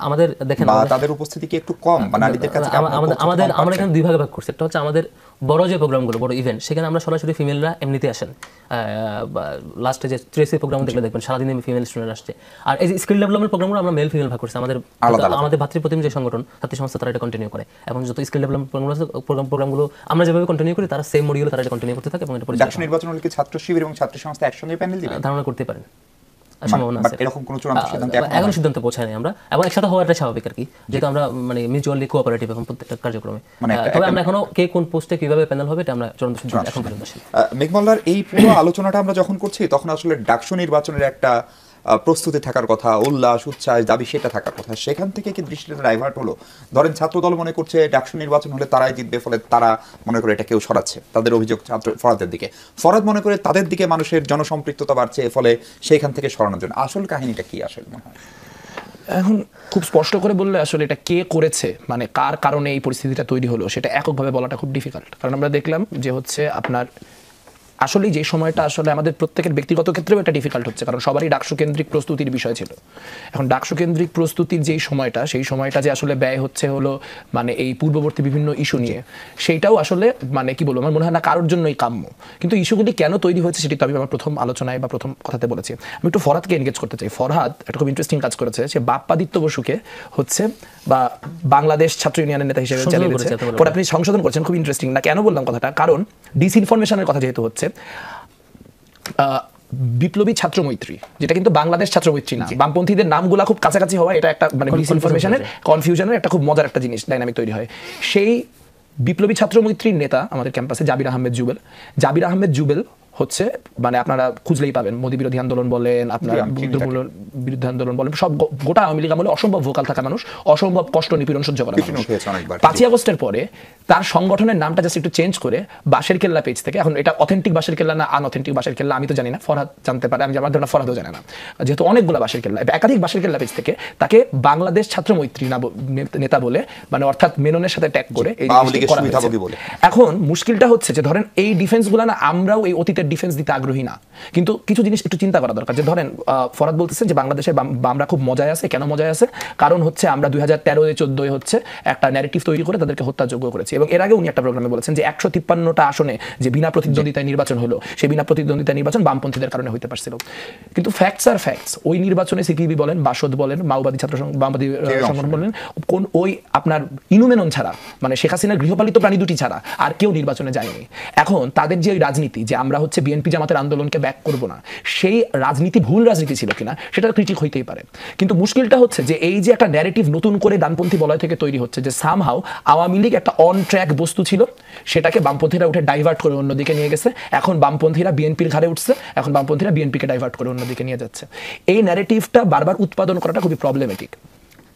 আমাদের দেখেন তাদের উপস্থিতি কি একটু কম বা নারীদের কাছে? আমরা এখানে দুই ভাগে ভাগ করছি। একটা হচ্ছে আমাদের বড় যে প্রোগ্রামগুলো, বড় ইভেন্ট, সেখানে আমরা সরাসরি ফিমেলরা এমনিতে আসেন। লাস্টে যে ট্রেসি প্রোগ্রাম দেখলে দেখবেন সারাদিনে ফিমেল স্টুডেন্ট আসছে। আর এই যে স্কিল ডেভেলপমেন্ট প্রোগ্রামগুলো আমরা মেল ফিমেল ভাগ করছি। আমাদের ভাতৃপ্রতিম যে সংগঠন ছাত্রী সংস্থা তারা এটা কন্টিনিউ করে এবং যত স্কিল ডেভেলপমেন্ট প্রোগ্রামগুলো আমরা যেভাবে কন্টিনিউ করি তারা সেম মডিউলে তারা এটা কন্টিনিউ করতে থাকে এবং এটা ডাকসু নির্বাচন হলে কি ছাত্র শিবির এবং ছাত্রী সংস্থা একসঙ্গে প্যানেল দিবে? ধারণা করতে পারেন, সম্ভাবনা আছে। এরকম কোনো চূড়ান্ত সিদ্ধান্ত এখন সিদ্ধান্ত পৌঁছায় নাই আমরা, এবং একসাথে হওয়াটা স্বাভাবিক আর কি, যেহেতু আমরা মানে মিউচুয়ালি কোঅপারেটিভ এবং প্রত্যেকটা কার্যক্রমে। তবে আমরা এখনো কে কোন পোস্টে কিভাবে প্যানেল হবে এটা আমরা চূড়ান্ত সিদ্ধান্ত এখন পর্যন্ত আসি। মেঘমল্লার এই পুরো আলোচনাটা আমরা যখন করছি তখন আসলে ডাকসু নির্বাচনের একটা প্রস্তুতি থাকার কথা, উল্লাস উচ্ছ্বাস দাবি সেটা থাকার কথা, সেখান থেকে কি দৃষ্টিটা ডাইভার্ট হলো? ধরেন ছাত্রদল মনে করছে ডাকসু নির্বাচন হলে তারাই জিতবে, ফলে তারা মনে করে এটা কেউ সরাচ্ছে, তাদের অভিযোগ ছাত্র ফরাদের দিকে। ফরাদ মনে করে তাদের দিকে মানুষের জনসম্পৃক্ততা বাড়ছে, ফলে সেইখান থেকে সরানোর জন্য। আসল কাহিনীটা কি আসলে মনে হয়? এখন খুব স্পষ্ট করে বললে আসলে এটা কে করেছে, মানে কার কারণে এই পরিস্থিতিটা তৈরি হলো, সেটা এককভাবে বলাটা খুব ডিফিকাল্ট। কারণ আমরা দেখলাম যে হচ্ছে আপনার আসলে যে সময়টা আসলে আমাদের প্রত্যেকের ব্যক্তিগত ক্ষেত্রেও এটা ডিফিকাল্ট হচ্ছে, কারণ সবারই ডাকসু কেন্দ্রিক প্রস্তুতির বিষয় ছিল। এখন ডাকসু কেন্দ্রিক প্রস্তুতির যেই সময়টা, সেই সময়টা যে আসলে ব্যয় হচ্ছে হলো মানে এই পূর্ববর্তী বিভিন্ন ইস্যু নিয়ে, সেইটাও আসলে মানে কি বলবো, আমার মনে হয় না কারোর জন্যই কাম্য। কিন্তু ইস্যুগুলি কেন তৈরি হয়েছে সেটি তো আমি আমার প্রথম আলোচনায় বা প্রথম কথাতে বলেছি। আমি একটু ফরহাদকে এনগেজ করতে চাই। ফরহাদ একটা খুব ইন্টারেস্টিং কাজ করেছে, সে বাপ্পাদিত্য বসুকে হচ্ছে বা বাংলাদেশ ছাত্র ইউনিয়নের নেতা হিসেবে চালিয়ে দিয়েছে, পরে আপনি সংশোধন করেছেন। খুব ইন্টারেস্টিং না? কেন বললাম কথাটা, কারণ ডিসইনফরমেশনের কথা যেহেতু হচ্ছে, বিপ্লবী ছাত্র মৈত্রী, যেটা কিন্তু বাংলাদেশ ছাত্র মৈত্রী না, বামপন্থীদের নামগুলা খুব কাছাকাছি হওয়া, এটা একটা মানে ডিসইনফরমেশনের কনফিউশনের একটা খুব মজার একটা জিনিস, ডাইনামিক তৈরি হয়। সেই বিপ্লবী ছাত্র মৈত্রীর নেতা আমাদের ক্যাম্পাসে জাবির আহমেদ জুবেল হচ্ছে মানে আপনারা খুঁজলেই পাবেন, মোদী বিরোধী আন্দোলন বলেন, আপনার বিরুদ্ধে আন্দোলন বলেন, সব গোটা আওয়ামী লীগ আমলে অসম্ভব ভোকাল থাকা মানুষ, অসম্ভব কষ্ট নিপীড়ন সহ্য করা মানুষ। 5ই আগস্টের পরে তার সংগঠনের নামটা জাস্ট একটু চেঞ্জ করে বাঁশের কেল্লা পেজ থেকে, এখন এটা অথেন্টিক বাঁশের কেল্লা না আনঅথেন্টিক বাঁশের কেল্লা আমি তো জানি না, ফরহাদ জানতে পারে, আমি আমার ধারণা ফরহাদও জানে না, যেহেতু অনেকগুলো বাঁশের কেল্লা, একাধিক বাঁশের কেল্লা পেজ থেকে তাকে বাংলাদেশ ছাত্র মৈত্রী নেতা বলে মানে অর্থাৎ মেননের সাথে ট্যাগ করে এই এখন মুশকিলটা হচ্ছে যে ধরেন এই ডিফেন্সগুলো না আমরাও এই অতীতের ডিফেন্স দিতে আগ্রহী না, কিন্তু কিছু জিনিস একটু চিন্তা করা দরকার। যে ধরেন ফরহাদ বলতেছেন যে বাংলাদেশের বামরা খুব মজায় আছে। কেন মজায় আছে? কারণ হচ্ছে আমরা 2013-14 হচ্ছে একটা ন্যারেটিভ তৈরি করে তাদেরকে হত্যাযোগ্য করেছি। এবং এর আগে উনি একটা প্রোগ্রামে বলেছেন যে 153টা আসনে যে বিনা প্রতিদ্বন্দ্বিতায় নির্বাচন হলো, সেই বিনা প্রতিদ্বন্দ্বিতায় নির্বাচন বামপন্থীদের কারণে হইতে পারছিল। কিন্তু ফ্যাক্টস আর ফ্যাক্টস। ওই নির্বাচনে সিপিবি বলেন, বাসদ বলেন, মাওবাদী ছাত্র মাওবাদী সংগঠন বলেন, কোন ওই আপনার ইনুমেনন ছাড়া, মানে শেখ হাসিনার গৃহপালিত প্রাণী দুটি ছাড়া আর কেউ নির্বাচনে যায়নি। এখন তাদের যে ওই রাজনীতি যে আমরা হচ্ছে বিএনপি জামাতের আন্দোলনকে ব্যাক করব না, সেই রাজনীতি ভুল রাজনীতি ছিল কিনা সেটা ক্রিটিক হইতেই পারে। কিন্তু মুশকিলটা হচ্ছে যে এই যে একটা ন্যারেটিভ নতুন করে ডানপন্থী বলয় থেকে তৈরি হচ্ছে যে সামহাউ আওয়ামী লীগ একটা অন ট্র্যাক বস্তু ছিল, সেটাকে বামপন্থীরা উঠে ডাইভার্ট করে অন্যদিকে নিয়ে গেছে। এখন বামপন্থীরা বিএনপির ঘাড়ে উঠছে, এখন বামপন্থীরা বিএনপিকে ডাইভার্ট করে অন্যদিকে নিয়ে যাচ্ছে। এই ন্যারেটিভটা বারবার উৎপাদন করাটা খুবই প্রবলেমেটিক।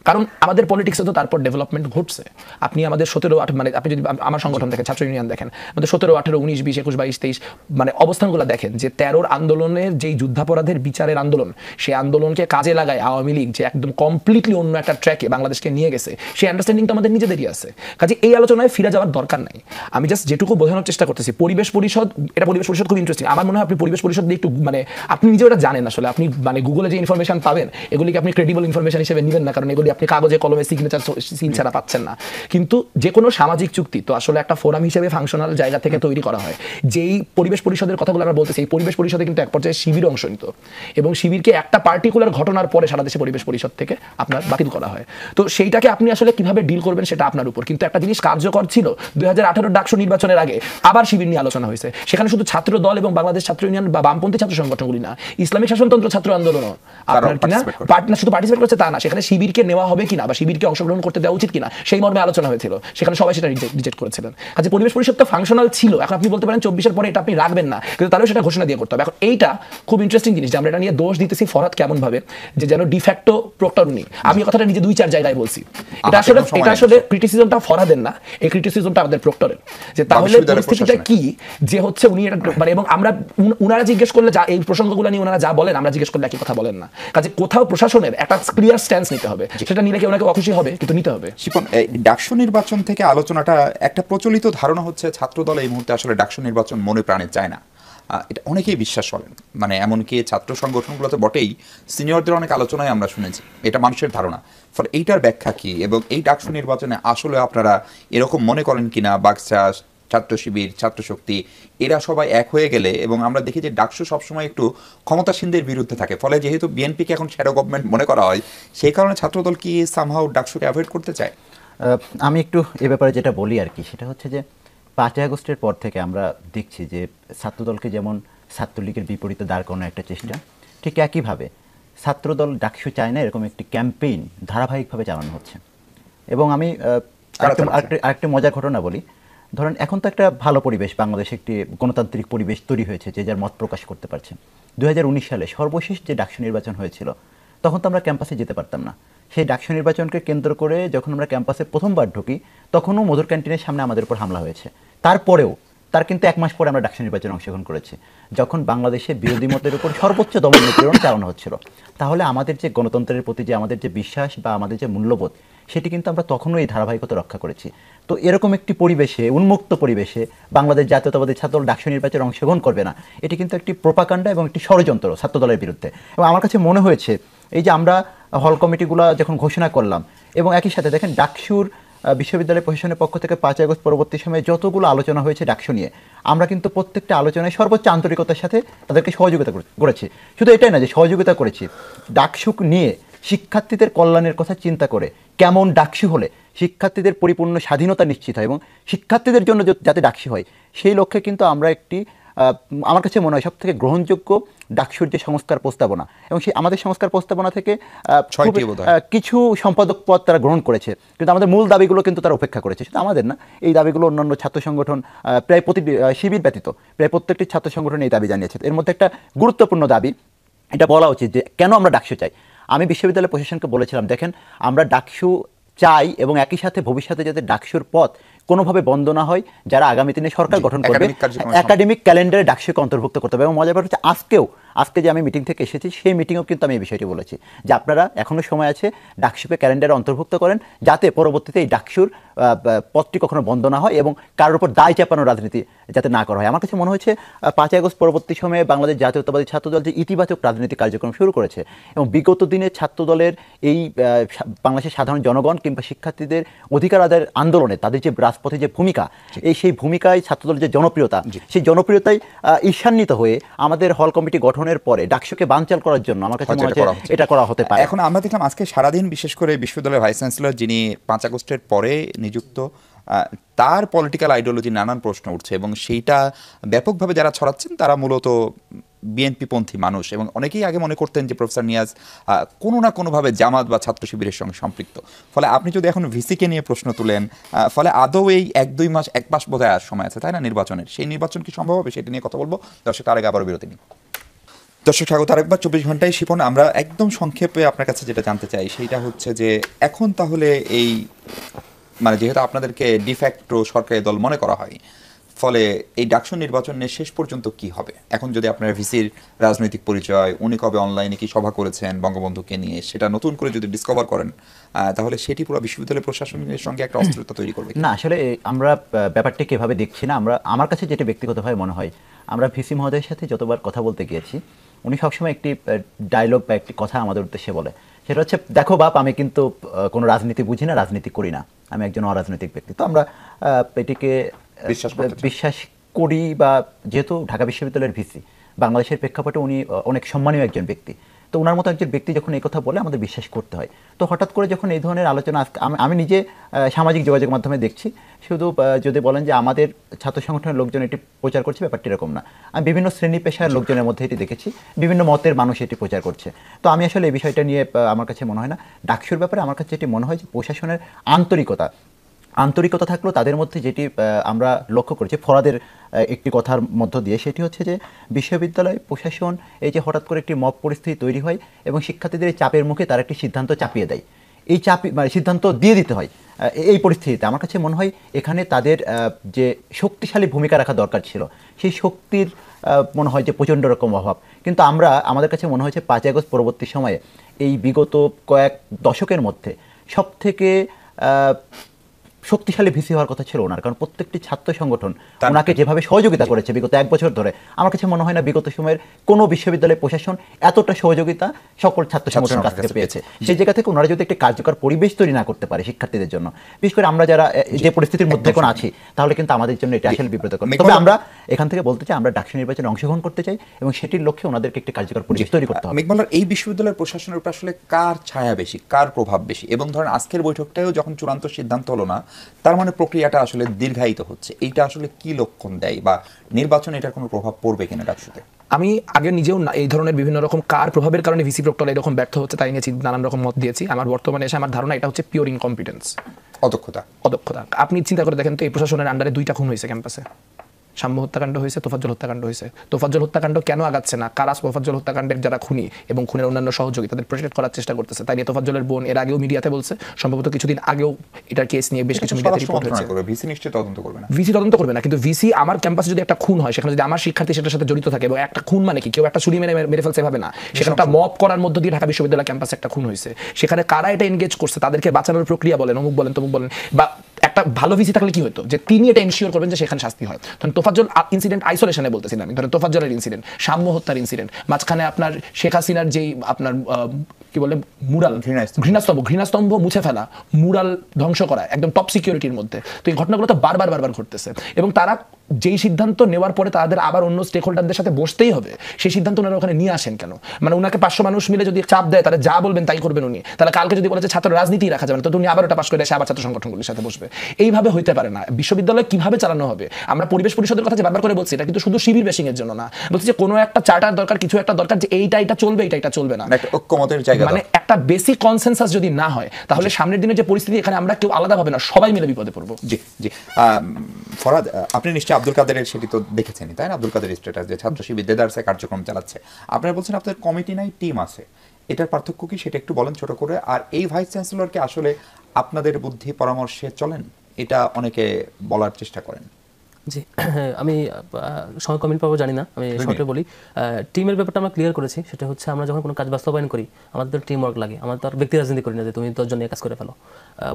কারণ আমাদের পলিটিক্সে তো তারপর ডেভেলপমেন্ট ঘটছে। আপনি আমাদের 17-18 মানে আপনি যদি আমার সংগঠন দেখেন, ছাত্র ইউনিয়ন দেখেন, আমাদের 17, 18, 19, 20, 21, 22, 23 মানে অবস্থানগুলো দেখেন যে 13 আন্দোলনের যেই যুদ্ধাপরাধের বিচারের আন্দোলন, সেই আন্দোলনকে কাজে লাগায় আওয়ামী লীগ যে একদম কমপ্লিটলি অন্য একটা ট্র্যাকে বাংলাদেশকে নিয়ে গেছে, সেই আন্ডারস্ট্যান্ডিং তো আমাদের নিজেদেরই আছে। কাজে এই আলোচনায় ফিরে যাওয়ার দরকার নাই। আমি জাস্ট যেটুকু বোঝানোর চেষ্টা করতেছি, পরিবেশ পরিষদ, এটা পরিবেশ পরিষদ খুব ইন্টারেস্টিং। আমার মনে হয় আপনি পরিবেশ পরিষদ দিয়ে একটু মানে আপনি নিজেও এটা জানেন আসলে, আপনি মানে গুগলে যে ইনফরমেশন পাবেন এগুলিকে আপনি ক্রেডিবল ইনফরমেশন হিসেবে নেবেন না, কারণ এগুলি আপনি কাগজে কলমে সিগনেচার সিল ছাড়া পাচ্ছেন না। কিন্তু যে কোনো সামাজিক চুক্তি তো আসলে একটা ফোরাম হিসেবে ফাংশনাল জায়গা থেকে তৈরি করা হয়। যেই পরিবেশ পরিষদের কথাগুলো আমরা বলতেছি, এই পরিবেশ পরিষদে কিন্তু এক পর্যায়ে শিবির অংশ নিত এবং শিবিরকে একটা পার্টিকুলার ঘটনার পরে সারা দেশে পরিবেশ পরিষদ থেকে আপনার বাতিল করা হয়। তো সেইটাকে আপনি আসলে কিভাবে ডিল করবেন সেটা আপনার উপর। কিন্তু একটা জিনিস কার্যকর ছিল, 2018 ডাকসু নির্বাচনের আগে আবার শিবির নিয়ে আলোচনা হয়েছে। সেখানে শুধু ছাত্র দল এবং বাংলাদেশ ছাত্র ইউনিয়ন বা বামপন্থী ছাত্র সংগঠনগুলি না, ইসলামিক শাসনতন্ত্র ছাত্র আন্দোলনও আপনার কিনা শুধু পার্টিসিপেট করছে তা না, সেখানে শিবিরকে নেওয়া হবে কিনা বা শিবিরকে অংশগ্রহণ করতে দেওয়া উচিত কিনা সেই মর্মে আলোচনা হয়েছিল। সেখানে সবাই সেটা রিজেক্ট করেছিলেন। আচ্ছা, পরিবেশ পরিষদ তো ফাংশনাল ছিল। এখন আপনি বলতে পারেন 24-এর পরে এটা আপনি রাখবেন না, কিন্তু তাহলে সেটা ঘোষণা দিয়ে করতে হবে। এখন এইটা খুব ইন্টারেস্টিং জিনিস যে আমরা এটা নিয়ে দোষ দিতেছি ফরহাদ কেমন ভাবে যে যেন ডিফ্যাক্টো প্রক্টর উনি। আমি কথাটা নিজে 2-4 জায়গায় বলছি। এটা আসলে ক্রিটিসিজমটা ফরহাদের না, এই ক্রিটিসিজমটা আমাদের প্রক্টরের। যে তাহলে পরিস্থিতিটা কি যে হচ্ছে উনি এটা মানে, এবং আমরা উনারা জিজ্ঞেস করলে যা এই প্রসঙ্গগুলো নিয়ে ওনারা যা বলেন, আমরা জিজ্ঞেস করলে একই কথা বলেন না। কাজে কোথাও প্রশাসনের একটা ক্লিয়ার স্ট্যান্স নিতে হবে, সেটা নিলে কেউ নাকি অখুশি হবে, কিন্তু নিতে হবে। শিপন, ডাকসু নির্বাচন থেকে আলোচনাটা একটা প্রচলিত ধারণা হচ্ছে ছাত্রদল এই মুহূর্তে আসলে ডাকসু নির্বাচন মনে প্রাণে চায় না। এটা অনেকেই বিশ্বাস করেন, মানে এমনকি ছাত্র সংগঠনগুলোতে বটেই সিনিয়রদের অনেক আলোচনায় আমরা শুনেছি, এটা মানুষের ধারণা। ফলে এইটার ব্যাখ্যা কি এবং এই ডাকসু নির্বাচনে আসলে আপনারা এরকম মনে করেন কিনা বাকসা, ছাত্র শিবির, ছাত্র শক্তি এরা সবাই এক হয়ে গেলে, এবং আমরা দেখি যে ডাকসু সবসময় একটু ক্ষমতাসীনদের বিরুদ্ধে থাকে, ফলে যেহেতু বিএনপিকে এখন শ্যাডো গভর্নমেন্ট মনে করা হয়, সেই কারণে ছাত্রদল কি সামহাউ ডাকসুকে অ্যাভয়েড করতে চায়? আমি একটু এ ব্যাপারে যেটা বলি আর কি, সেটা হচ্ছে যে 5ই আগস্টের পর থেকে আমরা দেখছি যে ছাত্রদলকে যেমন ছাত্রলীগের বিপরীতে দাঁড় করানোর একটা চেষ্টা, ঠিক একইভাবে ছাত্রদল ডাকসু চায় না এরকম একটি ক্যাম্পেইন ধারাবাহিকভাবে চালানো হচ্ছে। এবং আমি আরেকটা মজার ঘটনা বলি। ধরেন এখন তো একটা ভালো পরিবেশ, বাংলাদেশে একটি গণতান্ত্রিক পরিবেশ তৈরি হয়েছে, যে যার মত প্রকাশ করতে পারছে। 2019 সালে সর্বশেষ যে ডাকসু নির্বাচন হয়েছিল তখন তো আমরা ক্যাম্পাসে যেতে পারতাম না। সেই ডাকসু নির্বাচনকে কেন্দ্র করে যখন আমরা ক্যাম্পাসে প্রথমবার ঢুকি তখনও মধুর ক্যান্টিনের সামনে আমাদের উপর হামলা হয়েছে। তারপরেও তার কিন্তু 1 মাস পরে আমরা ডাকসু নির্বাচনে অংশগ্রহণ করেছি, যখন বাংলাদেশে বিরোধী মতের উপর সর্বোচ্চ দমন নিপীড়ন চালানো হচ্ছিল। তাহলে আমাদের যে গণতন্ত্রের প্রতি যে আমাদের যে বিশ্বাস বা আমাদের যে মূল্যবোধ, সেটি কিন্তু আমরা তখনও এই ধারাবাহিকতা রক্ষা করেছি। তো এরকম একটি পরিবেশে, উন্মুক্ত পরিবেশে বাংলাদেশ জাতীয়তাবাদী ছাত্রদল ডাকসু নির্বাচনে অংশগ্রহণ করবে না, এটি কিন্তু একটি প্রোপাগান্ডা এবং একটি ষড়যন্ত্র ছাত্রদলের বিরুদ্ধে। এবং আমার কাছে মনে হয়েছে এই যে আমরা হল কমিটিগুলো যখন ঘোষণা করলাম, এবং একই সাথে দেখেন ডাকসুর বিশ্ববিদ্যালয় প্রশাসনের পক্ষ থেকে 5ই আগস্ট পরবর্তী সময়ে যতগুলো আলোচনা হয়েছে ডাকসু নিয়ে, আমরা কিন্তু প্রত্যেকটা আলোচনায় সর্বোচ্চ আন্তরিকতার সাথে তাদেরকে সহযোগিতা করেছি। শুধু এটাই না যে সহযোগিতা করেছি, ডাকসু নিয়ে শিক্ষার্থীদের কল্যাণের কথা চিন্তা করে কেমন ডাকসু হলে শিক্ষার্থীদের পরিপূর্ণ স্বাধীনতা নিশ্চিত হয় এবং শিক্ষার্থীদের জন্য যাতে ডাকসু হয়, সেই লক্ষ্যে কিন্তু আমরা একটি আমার কাছে মনে হয় সবথেকে গ্রহণযোগ্য ডাকসুর যে সংস্কার প্রস্তাবনা, এবং সেই আমাদের সংস্কার প্রস্তাবনা থেকে কিছু সম্পাদক পদ তারা গ্রহণ করেছে, কিন্তু আমাদের মূল দাবিগুলো কিন্তু তারা উপেক্ষা করেছে। সেটা আমাদের না, এই দাবিগুলো অন্যান্য ছাত্র সংগঠন প্রায় প্রতিটি শিবির ব্যতীত প্রায় প্রত্যেকটি ছাত্র সংগঠন এই দাবি জানিয়েছে। এর মধ্যে একটা গুরুত্বপূর্ণ দাবি, এটা বলা উচিত যে কেন আমরা ডাকসু চাই। আমি বিশ্ববিদ্যালয় প্রশাসনকে বলেছিলাম, দেখেন আমরা ডাকসু চাই এবং একই সাথে ভবিষ্যতে যাতে ডাকসুর পথ কোনোভাবে বন্ধ না হয়, যারা আগামী দিনে সরকার গঠন করবে একাডেমিক ক্যালেন্ডারে ডাকসুকে অন্তর্ভুক্ত করতে হবে। এবং মজার ব্যাপার হচ্ছে আজকেও আজকে যে আমি মিটিং থেকে এসেছি সেই মিটিংও কিন্তু আমি এই বিষয়টি বলেছি যে আপনারা এখনো সময় আছে ডাকসুকে ক্যালেন্ডারে অন্তর্ভুক্ত করেন, যাতে পরবর্তীতে এই ডাকসুর পদটি কখনো বন্ধ না হয় এবং কারোর উপর দায় চাপানোর রাজনীতি যাতে না করা হয়। আমার কাছে মনে হচ্ছে 5 আগস্ট পরবর্তী সময়ে বাংলাদেশ জাতীয়তাবাদী ছাত্রদল যে ইতিবাচক রাজনৈতিক কার্যক্রম শুরু করেছে এবং বিগত দিনে ছাত্রদলের এই বাংলাদেশের সাধারণ জনগণ কিংবা শিক্ষার্থীদের অধিকার আদায়ের আন্দোলনে তাদের যে রাজপথে যে ভূমিকা, সেই ভূমিকায় ছাত্রদলের যে জনপ্রিয়তা, সেই জনপ্রিয়তায় ঈর্ষান্বিত হয়ে আমাদের হল কমিটি গঠনের পরে ডাকসুকে বানচাল করার জন্য আমার কাছে মনে হচ্ছে এটা করা হতে পারে। এখন আমরা দেখলাম আজকে সারাদিন বিশেষ করে বিশ্ববিদ্যালয়ের ভাইস চ্যান্সেলর যিনি 5 আগস্টের পরে নিযুক্ত, তার পলিটিক্যাল আইডিওলজি নানান প্রশ্ন উঠছে এবং সেইটা ব্যাপকভাবে যারা ছড়াচ্ছেন তারা মূলত বিএনপিপন্থী মানুষ এবং অনেকেই আগে মনে করতেন যে প্রফেসর নিয়াজ কোনো না কোনোভাবে জামাত বা ছাত্র শিবিরের সঙ্গে সম্পৃক্ত। ফলে আপনি যদি এখন ভিসিকে নিয়ে প্রশ্ন তুলেন, ফলে আদৌ এই 1-2 মাস 1 মাস বোধহয় আর সময় আছে, তাই না, নির্বাচনের? সেই নির্বাচন কি সম্ভব হবে সেটা নিয়ে কথা বলবো। দর্শক, তার আগে আবারও বিরতি নিই। দর্শক স্বাগত আরেকবার 24 ঘন্টায়। শিপন, আমরা একদম সংক্ষেপে আপনার কাছে যেটা জানতে চাই সেইটা হচ্ছে যে এখন তাহলে এই যেহেতু আপনাদেরকে ডিফ্যাক্টো সরকারি দল মনে করা হয়, ফলে এই ডাকসু নির্বাচনের শেষ পর্যন্ত কি হবে? এখন যদি আপনার ভিসির রাজনৈতিক পরিচয়, উনি কবে অনলাইনে কি সভা করেছেন বঙ্গবন্ধুকে নিয়ে, সেটা নতুন করে যদি ডিসকভার করেন, তাহলে সেটি পুরো বিশ্ববিদ্যালয় প্রশাসনের সঙ্গে একটা অস্থিরতা তৈরি করবে না। আসলে আমরা ব্যাপারটাকে এভাবে দেখছি না। আমার কাছে যেটা ব্যক্তিগতভাবে মনে হয়, আমরা ভিসি মহোদয়ের সাথে যতবার কথা বলতে গিয়েছি, উনি সবসময় একটি ডায়লগ বা একটি কথা আমাদের উদ্দেশ্যে বলে, সেটা হচ্ছে, দেখো বাপ, আমি কিন্তু কোনো রাজনীতি বুঝি না, রাজনীতি করি না, আমি একজন অরাজনৈতিক ব্যক্তি। তো আমরা এটিকে বিশ্বাস করি, বা যেহেতু ঢাকা বিশ্ববিদ্যালয়ের ভিসি, বাংলাদেশের প্রেক্ষাপটে উনি অনেক সম্মানীয় একজন ব্যক্তি, তো ওনার মতো একজন ব্যক্তি যখন এই কথা বলে আমাদের বিশ্বাস করতে হয়। তো হঠাৎ করে যখন এই ধরনের আলোচনা আমি নিজে সামাজিক যোগাযোগ মাধ্যমে দেখছি, শুধু যদি বলেন যে আমাদের ছাত্র সংগঠনের লোকজন এটি প্রচার করছে, ব্যাপারটি এরকম না। আমি বিভিন্ন শ্রেণী পেশার লোকজনের মধ্যে এটি দেখেছি, বিভিন্ন মতের মানুষ এটি প্রচার করছে। তো আমি আসলে এই বিষয়টা নিয়ে আমার কাছে মনে হয় না। ডাকসুর ব্যাপারে আমার কাছে এটি মনে হয় যে প্রশাসনের আন্তরিকতা থাকলেও তাদের মধ্যে যেটি আমরা লক্ষ্য করেছি ফরাদের একটি কথার মধ্য দিয়ে, সেটি হচ্ছে যে বিশ্ববিদ্যালয় প্রশাসন এই যে হঠাৎ করে একটি মব পরিস্থিতি তৈরি হয় এবং শিক্ষার্থীদের এই চাপের মুখে তারা একটি সিদ্ধান্ত চাপিয়ে দেয়, এই সিদ্ধান্ত দিয়ে দিতে হয়। এই পরিস্থিতিতে আমার কাছে মনে হয় এখানে তাদের যে শক্তিশালী ভূমিকা রাখা দরকার ছিল, সেই শক্তির মনে হয় যে প্রচণ্ড রকম অভাব। কিন্তু আমাদের কাছে মনে হয়েছে 5 আগস্ট পরবর্তী সময়ে এই বিগত কয়েক দশকের মধ্যে সবথেকে শক্তিশালী ভিসি হওয়ার কথা ছিল ওনার, কারণ প্রত্যেকটি ছাত্র সংগঠন ওনাকে যেভাবে সহযোগিতা করেছে বিগত 1 বছর ধরে, আমার কাছে মনে হয় না বিগত সময়ের কোনো বিশ্ববিদ্যালয় প্রশাসন এতটা সহযোগিতা সকল ছাত্র সংগঠনের কাছ থেকে পেয়েছে। সেই জায়গা থেকে ওনারা যদি একটি কার্যকর পরিবেশ তৈরি না করতে পারে শিক্ষার্থীদের জন্য, বিশেষ করে আমরা যারা যে পরিস্থিতির মধ্যে এখন আছি, তাহলে কিন্তু আমাদের জন্য এটা আসলে বিব্রতকর। তবে আমরা এখান থেকে বলতে চাই, আমরা ডাকসু নির্বাচনে অংশগ্রহণ করতে চাই এবং সেটির লক্ষ্যে ওনাদেরকে একটি কার্যকর পরিবেশ তৈরি করতে হবে। মেঘমালার, এই বিশ্ববিদ্যালয়ের প্রশাসনের উপর আসলে কার ছায়া বেশি, কার প্রভাব বেশি? এবং ধরেন আজকের বৈঠকটাও যখন চূড়ান্ত সিদ্ধান্ত হলো না, তার মানে প্রক্রিয়াটা আসলে দীর্ঘায়িত হচ্ছে, এইটা আসলে কি লক্ষণ দেয়, বা নির্বাচনে এটার কোনো প্রভাব পড়বে কিনা ডাকসুতে? আমি আগে নিজেও এই ধরনের বিভিন্ন রকম কার প্রভাবের কারণে ভিসি প্রক্টর এরকম ব্যর্থ হচ্ছে তাই নিয়ে নানান রকম মত দিয়েছি। আমার বর্তমানে এসে আমার ধারণা এটা হচ্ছে পিওর ইনকম্পিটেন্স, অদক্ষতা। আপনি চিন্তা করে দেখেন তো, এই প্রশাসনের আন্ডারে 2টা খুন হয়েছে ক্যাম্পাসে, সাম্য হত্যাকাণ্ড হয়েছে, তোফাজ্জল হত্যাকাণ্ড হয়েছে। তোফাজ্জল হত্যাকাণ্ড কেন আগাচ্ছে না? কারা তোফাজ্জল হত্যাকাণ্ডের যারা খুনি এবং খুনের অন্যান্য সহযোগী তাদের প্রোটেক্ট করার চেষ্টা করতেছে? তাই নিয়ে তোফাজ্জলের বোন এর আগেও মিডিয়াতে বলছে, সম্ভবত কিছুদিন আগেও এটার কেস নিয়ে বেশ কিছু মিডিয়াতে রিপোর্ট হয়েছে। ভিসি নিশ্চয়ই তদন্ত করবে না, ভিসি তদন্ত করবে না, কিন্তু ভিসি আমার ক্যাম্পাসে যদি একটা খুন হয়, সেখানে যদি আমার শিক্ষার্থী সেটার সাথে জড়িত থাকে, এবং একটা খুন মানে কি কেউ একটা ছুরি মেরে ফেলছে ভাবে না, সেখানে একটা মব করার মধ্য দিয়ে ঢাকা বিশ্ববিদ্যালয় ক্যাম্পাসে একটা খুন হয়েছে, সেখানে কারা এটা এনগেজ করছে, তাদেরকে বাঁচানোর প্রক্রিয়া বলেন, অমুক বলেন, তমুক বলেন, বা একটা ভালো ভিসি থাকলে কি হতো যে তিনি এটা এনশিওর করবেন যে সেখানে শাস্তি হয়। ধরেন তোফাজ্জল ইনসিডেন্ট আইসোলেশনে বলতেছিলাম আমি, ধরেন তোফাজ্জলের ইনসিডেন্ট, সাম্য হত্যার ইনসিডেন্ট, মাঝখানে আপনার শেখ হাসিনার যেই আপনার কি বলে মুরাল, ঘৃণাস্তম্ভ মুছে ফেলা, মুরাল ধ্বংস করা একদম টপ সিকিউরিটির মধ্যে, তো এই ঘটনাগুলো তো বারবার ঘটতেছে। এবং তারা যেই সিদ্ধান্ত নেওয়ার পরে তাদের আবার অন্য স্টেক হোল্ডারদের সাথে বসতেই হবে, সেই সিদ্ধান্ত ওনারা ওখানে নিয়ে আসেন কেন? মানে ওনাকে 500 মানুষ মিলে যদি চাপ দেয়, তাহলে যা বলবেন তাই করবেন উনি। তাহলে কালকে যদি বলে যে ছাত্র রাজনীতি রাখা যাবে না, তো উনি আবার ওটা পাশ করে এসে আবার ছাত্র সংগঠনগুলির সাথে বসবে। এইভাবে হইতে পারে না। বিশ্ববিদ্যালয় কিভাবে চালানো হবে? আমরা পরিবেশ পরিষদের কথা যে বারবার করে বলছি, এটা কিন্তু শুধু শিবির বেশিং এর জন্য না, বলছি যে কোনো একটা চার্টার দরকার, কিছু একটা দরকার যে এটা চলবে, এটা চলবে না, ঐক্যমতের জায়গা, মানে একটা বেসিক কনসেনসাস যদি না হয়, তাহলে সামনের দিনে যে পরিস্থিতি, এখানে আমরা কেউ আলাদা হবে না, সবাই মিলে বিপদে পড়বো। জি জি। ফরাদ, আপনি নিশ্চয়ই আব্দুল কাদেরের সেটি তো দেখেছেন, তাই না? আব্দুল কাদের স্ট্যাটাস যে ছাত্র শিবির দেদারসে কার্যক্রম চালাচ্ছে, আপনারা বলছেন আপনাদের কমিটি নাই, টিম আছে, এটার পার্থক্য কি সেটা একটু বলেন ছোট করে। আর এই ভাইস চ্যান্সেলরকে আসলে আপনাদের বুদ্ধি পরামর্শে চলেন, এটা অনেকে বলার চেষ্টা করেন। জি আমি সময় কমেন্ট পাবো জানি না, আমি শর্টে বলি। টিমের ব্যাপারটা আমরা ক্লিয়ার করেছি, সেটা হচ্ছে আমরা যখন কোনো কাজ বাস্তবায়ন করি আমাদের টিম ওয়ার্ক লাগে, আমরা তো আর ব্যক্তি রাজনীতি করি না যে তুমি 10 জন নিয়ে কাজ করে ফেলো।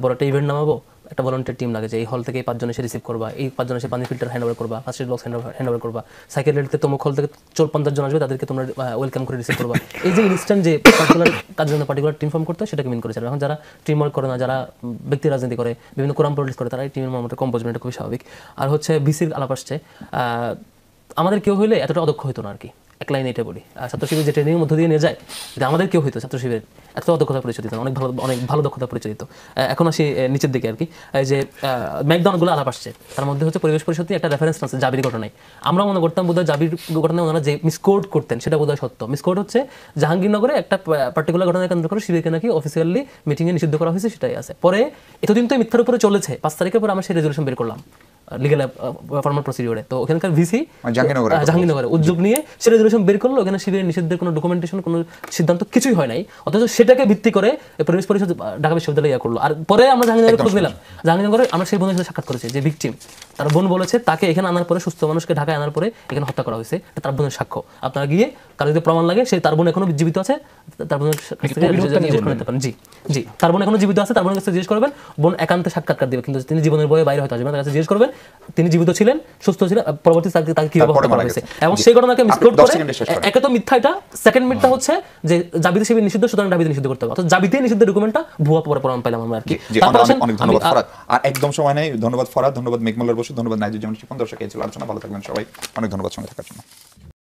বড় একটা ইভেন্ট নামাবো, একটা ভলান্টিয়ার টিম লাগে যে এই হল থেকে এই 5 জন এসে রিসিভ করবা, এই 5 জন এসে পানি ফিল্টার হ্যান্ড ওভার করবা, first aid box hand over করবা, সাইকেল রেলতে তমুক হল থেকে 50 জন আসবে তাদেরকে তোমরা ওয়েলকাম করে রিসিভ করবা। এই যে ইনস্ট্যান্ট যে পার্টিকুলার কাজের জন্য পার্টিকুলার টিম ফর্ম করতে হয় সেটাকে মিন করেছিলাম। এখন যারা টিম ওয়ার্ক করে না, যারা ব্যক্তি রাজনীতি করে, বিভিন্ন কোরাম পলিটিক্স করে, তারা এই টিমের মোটামুটি কম্পোজমেন্ট, এটা খুবই স্বাভাবিক। আর হচ্ছে ভিসির আলাপ আসছে, আমাদের কেউ হইলে এতটা অদক্ষ হইতো না আর কি, এক লাইনে এটা বলি। ছাত্র শিবির যে ট্রেনিংয়ের মধ্য দিয়ে নিয়ে যায়, যদি আমাদের কেউ হইতো ছাত্র শিবিরের এত অদক্ষতা পরিচয় দিত না, অনেক ভালো দক্ষতা পরিচয় দিত। এখন আসি নিচের দিকে আর কি, এই যে ম্যাকডাউনগুলো আলাপ আসছে, তার মধ্যে হচ্ছে পরিবেশ পরিষদ একটা রেফারেন্স আছে জাবির ঘটনায়। আমরা মনে করতাম বোধহয় জাবির ঘটনায় ওনারা যে মিসকোড করতেন সেটা বোধহয় সত্য। মিসকোড হচ্ছে জাহাঙ্গীরনগরে একটা পার্টিকুলার ঘটনা কেন্দ্র করে শিবিরকে নাকি অফিসিয়ালি মিটিংয়ে নিষিদ্ধ করা হয়েছে, সেটাই আছে। পরে এতদিন তো মিথ্যার উপরে চলেছে, 5 তারিখের পরে আমরা সেই রেজলিউশন বের করলাম লিগ্যাল ফর্মাল প্রসিডিওরে। তো ওখানকার ভিসি জাহাঙ্গীরনগরে উদ্যোগ নিয়ে সে রেজলিউশন বের করলো, ওখানে শিবিরের নিষিদ্ধের কোনো ডকুমেন্টেশন, কোনো সিদ্ধান্ত কিছুই হয় নাই, অথচ সেটাকে ভিত্তি করে পরিবেশ পরিষদ ঢাকা বিশ্ববিদ্যালয় করলো। আর পরে আমরা জাহাঙ্গীরনগরে খোঁজ নিলাম, জাহাঙ্গীরনগরে আমরা সেই বোনের সাথে সাক্ষাৎ করেছি যে ভিকটিম, তার বোন বলেছে তাকে এখানে আনার পরে, সুস্থ মানুষকে ঢাকায় আনার পরে এখানে হত্যা করা হয়েছে, তার বোনের সাক্ষ্য। আপনারা গিয়ে কারো যদি প্রমাণ লাগে সে তার বোন এখনো জীবিত আছে, তার বোনের জি জি তার বোন এখনো জীবিত আছে, তার বোনের কাছে জিজ্ঞেস করবেন, বোন একান্তে সাক্ষাৎকার দিবে, কিন্তু তিনি জীবনের বয়ে বাইরে হয়তো আসবেন, তার কাছে জিজ্ঞেস করবেন তিনি জীবিত ছিলেন, সুস্থ ছিলেন, পরবর্তী তাকে কিভাবে হত্যা করা হয়েছে। এবং সেই ঘটনাকে মিসকোট করে একে তো মিথ্যা, এটা সেকেন্ড মিথ্যা হচ্ছে যে জাবিতে শিবির নিষিদ্ধ, সুতরাং জাবিতে নিষিদ্ধ করতে হবে, অর্থাৎ জাবিতে নিষিদ্ধ ডকুমেন্টটা ভুয়া প্রমাণ পেলাম আমরা আর কি। অনেক ধন্যবাদ ফরাদ, আর একদম সময় নেই। ধন্যবাদ ফরাদ, ধন্যবাদ মেঘমল্লার বসু, ধন্যবাদ নাহিদুজ্জামান শিপন। দর্শক এই ছিল আলোচনা, ভালো থাকবেন সবাই, অনেক ধন্যবাদ সঙ্গে থাকার জন্য।